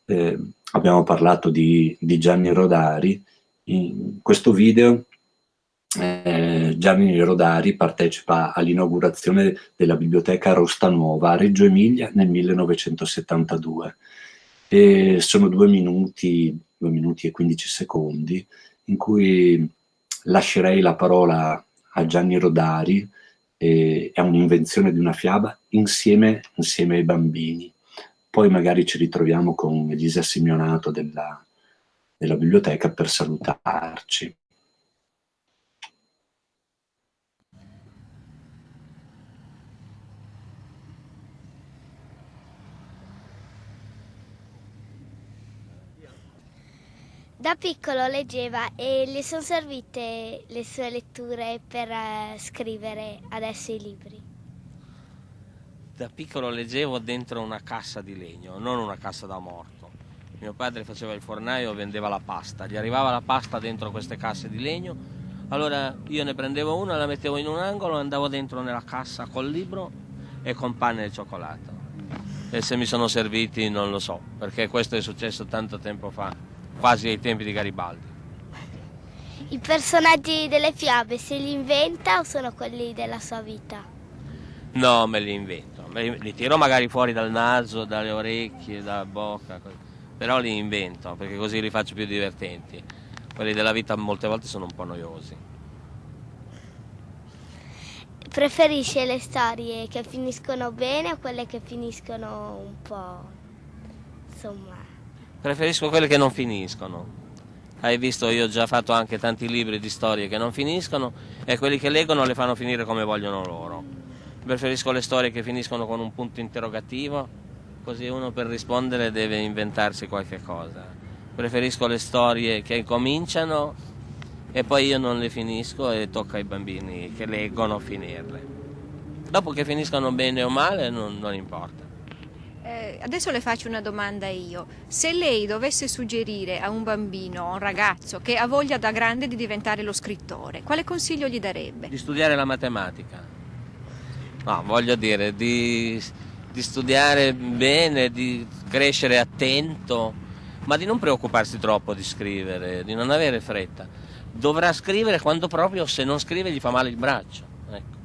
Abbiamo parlato di Gianni Rodari. In questo video Gianni Rodari partecipa all'inaugurazione della biblioteca Rosta Nuova a Reggio Emilia nel 1972 e sono 2 minuti e 15 secondi in cui lascerei la parola a Gianni Rodari e a un'invenzione di una fiaba insieme ai bambini. Poi magari ci ritroviamo con Elisa Simeonato della biblioteca per salutarci. Da piccolo leggeva e le sono servite le sue letture per scrivere adesso i libri. Da piccolo leggevo dentro una cassa di legno, non una cassa da morto. Mio padre faceva il fornaio e vendeva la pasta. Gli arrivava la pasta dentro queste casse di legno. Allora io ne prendevo una, la mettevo in un angolo, andavo dentro nella cassa col libro e con pane e cioccolato. E se mi sono serviti non lo so, perché questo è successo tanto tempo fa, quasi ai tempi di Garibaldi. I personaggi delle fiabe se li inventa o sono quelli della sua vita? No, me li invento. Li tiro magari fuori dal naso, dalle orecchie, dalla bocca, però li invento perché così li faccio più divertenti. Quelli della vita molte volte sono un po' noiosi. Preferisce le storie che finiscono bene o quelle che finiscono un po', insomma? Preferisco quelle che non finiscono. Hai visto, io ho già fatto anche tanti libri di storie che non finiscono e quelli che leggono le fanno finire come vogliono loro. Preferisco le storie che finiscono con un punto interrogativo, così uno per rispondere deve inventarsi qualche cosa. Preferisco le storie che cominciano e poi io non le finisco e tocca ai bambini che leggono finirle. Dopo che finiscano bene o male non importa. Adesso le faccio una domanda io. Se lei dovesse suggerire a un bambino, a un ragazzo che ha voglia da grande di diventare lo scrittore, quale consiglio gli darebbe? Di studiare la matematica. No, voglio dire, di studiare bene, di crescere attento, ma di non preoccuparsi troppo di scrivere, di non avere fretta. Dovrà scrivere quando proprio, se non scrive, gli fa male il braccio. Ecco.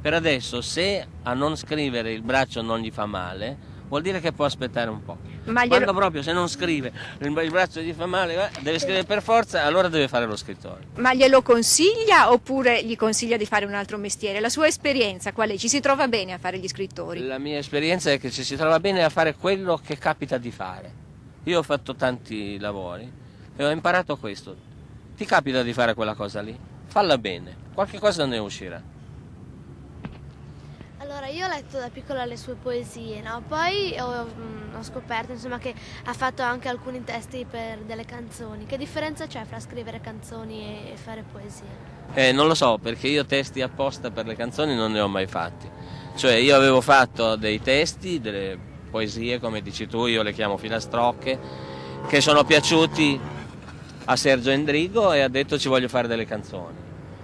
Per adesso, se a non scrivere il braccio non gli fa male, vuol dire che può aspettare un po'. Quando proprio, se non scrive, il braccio gli fa male, deve scrivere per forza, allora deve fare lo scrittore. Ma glielo consiglia oppure gli consiglia di fare un altro mestiere? La sua esperienza qual è? Ci si trova bene a fare gli scrittori? La mia esperienza è che ci si trova bene a fare quello che capita di fare. Io ho fatto tanti lavori e ho imparato questo. Ti capita di fare quella cosa lì? Falla bene, qualche cosa ne uscirà. Allora, io ho letto da piccola le sue poesie, no? Poi ho scoperto, insomma, che ha fatto anche alcuni testi per delle canzoni. Che differenza c'è fra scrivere canzoni e fare poesie? Non lo so, perché io testi apposta per le canzoni non ne ho mai fatti. Cioè, io avevo fatto dei testi, delle poesie, come dici tu, io le chiamo filastrocche, che sono piaciuti a Sergio Endrigo e ha detto ci voglio fare delle canzoni.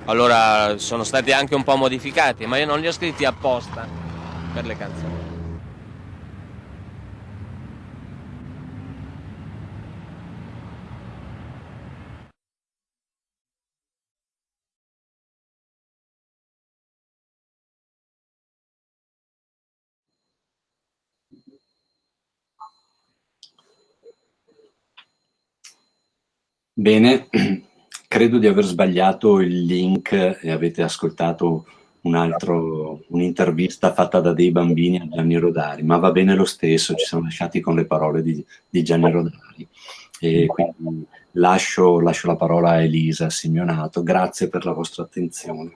Allora sono stati anche un po' modificati, ma io non li ho scritti apposta per le canzoni. Bene, credo di aver sbagliato il link e avete ascoltato un'intervista fatta da dei bambini a Gianni Rodari, ma va bene lo stesso, ci siamo lasciati con le parole di Gianni Rodari. E quindi lascio la parola a Elisa Simeonato. Grazie per la vostra attenzione.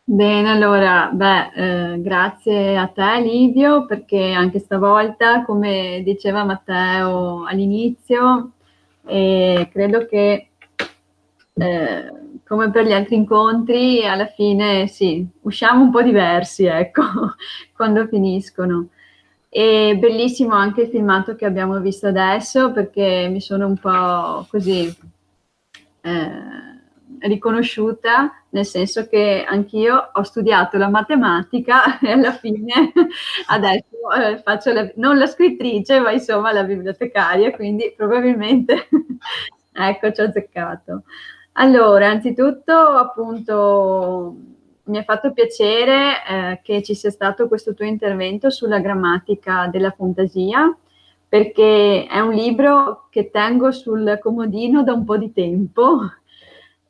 Bene, allora, grazie a te Livio, perché anche stavolta, come diceva Matteo all'inizio, credo che come per gli altri incontri, alla fine sì, usciamo un po' diversi, ecco, quando finiscono. E bellissimo anche il filmato che abbiamo visto adesso, perché mi sono un po' così riconosciuta, nel senso che anch'io ho studiato la matematica e alla fine adesso faccio non la scrittrice, ma insomma la bibliotecaria, quindi probabilmente ecco, ci ho azzeccato. Allora, anzitutto appunto mi ha fatto piacere che ci sia stato questo tuo intervento sulla grammatica della fantasia, perché è un libro che tengo sul comodino da un po' di tempo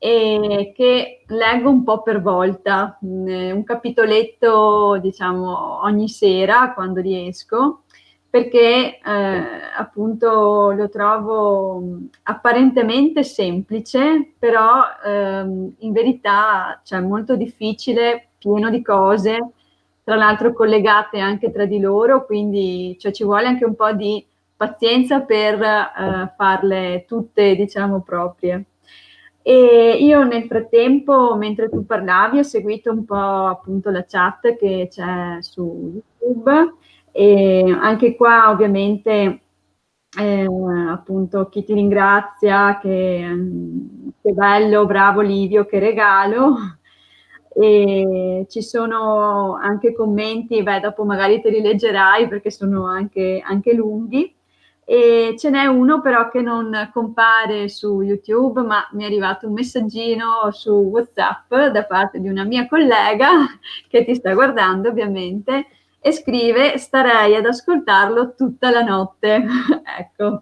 e che leggo un po' per volta, un capitoletto diciamo ogni sera quando riesco, perché appunto lo trovo apparentemente semplice, però in verità cioè, molto difficile, pieno di cose, tra l'altro collegate anche tra di loro, quindi cioè, ci vuole anche un po' di pazienza per farle tutte, diciamo, proprie. E io nel frattempo, mentre tu parlavi, ho seguito un po' appunto la chat che c'è su YouTube e anche qua ovviamente appunto chi ti ringrazia, che bello, bravo Livio, che regalo. E ci sono anche commenti, beh dopo magari te li leggerai perché sono anche lunghi. E ce n'è uno però che non compare su YouTube, ma mi è arrivato un messaggino su WhatsApp da parte di una mia collega che ti sta guardando ovviamente e scrive: starei ad ascoltarlo tutta la notte. Ecco,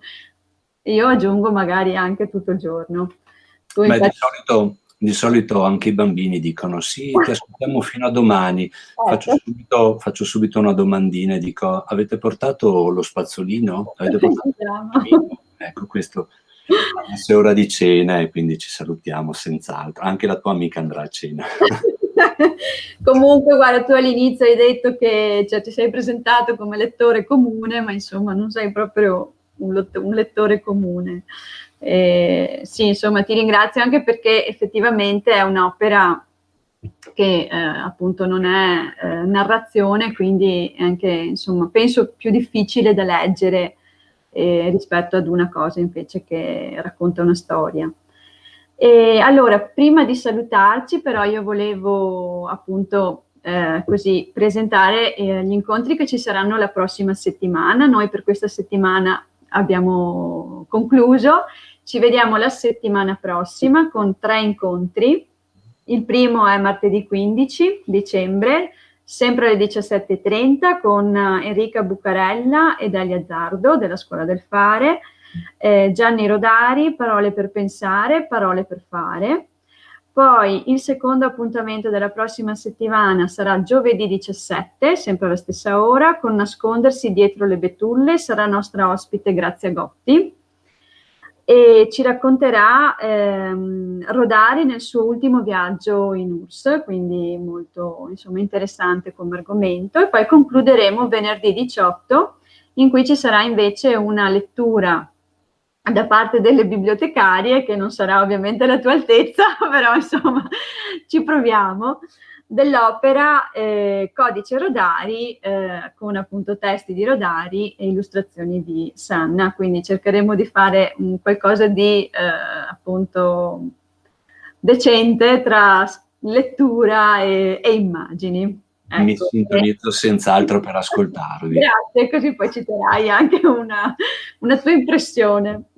io aggiungo magari anche tutto il giorno. Tu Beh, infatti... di solito anche i bambini dicono sì, ti aspettiamo fino a domani. Faccio subito una domandina e dico: avete portato lo spazzolino? Avete portato ecco, questo adesso è ora di cena e quindi ci salutiamo senz'altro. Anche la tua amica andrà a cena. Comunque, guarda, tu all'inizio hai detto che cioè, ti sei presentato come lettore comune, ma insomma non sei proprio un lettore comune. Sì, insomma, ti ringrazio anche perché effettivamente è un'opera che appunto non è narrazione, quindi è anche, insomma, penso più difficile da leggere rispetto ad una cosa invece che racconta una storia. E allora, prima di salutarci, però, io volevo appunto così presentare gli incontri che ci saranno la prossima settimana. Noi per questa settimana abbiamo concluso. Ci vediamo la settimana prossima con 3 incontri. Il primo è martedì 15 dicembre, sempre alle 17:30 con Enrica Bucarella e Dalia Zardo della Scuola del Fare. Gianni Rodari, Parole per pensare, parole per fare. Poi il secondo appuntamento della prossima settimana sarà giovedì 17, sempre alla stessa ora, con Nascondersi dietro le betulle, sarà nostra ospite Grazia Gotti e ci racconterà Rodari nel suo ultimo viaggio in URSS, quindi molto insomma, interessante come argomento. E poi concluderemo venerdì 18, in cui ci sarà invece una lettura da parte delle bibliotecarie, che non sarà ovviamente alla tua altezza, però insomma ci proviamo, dell'opera Codice Rodari, con appunto testi di Rodari e illustrazioni di Sanna, quindi cercheremo di fare qualcosa di appunto decente tra lettura e immagini. Ecco. Mi sintonizzo senz'altro per ascoltarvi. Grazie, così poi ci darai anche una tua impressione.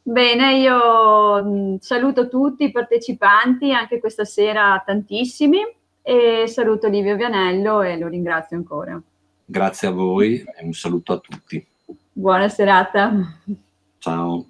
Bene, io saluto tutti i partecipanti, anche questa sera tantissimi, e saluto Livio Vianello e lo ringrazio ancora. Grazie a voi e un saluto a tutti. Buona serata. Ciao.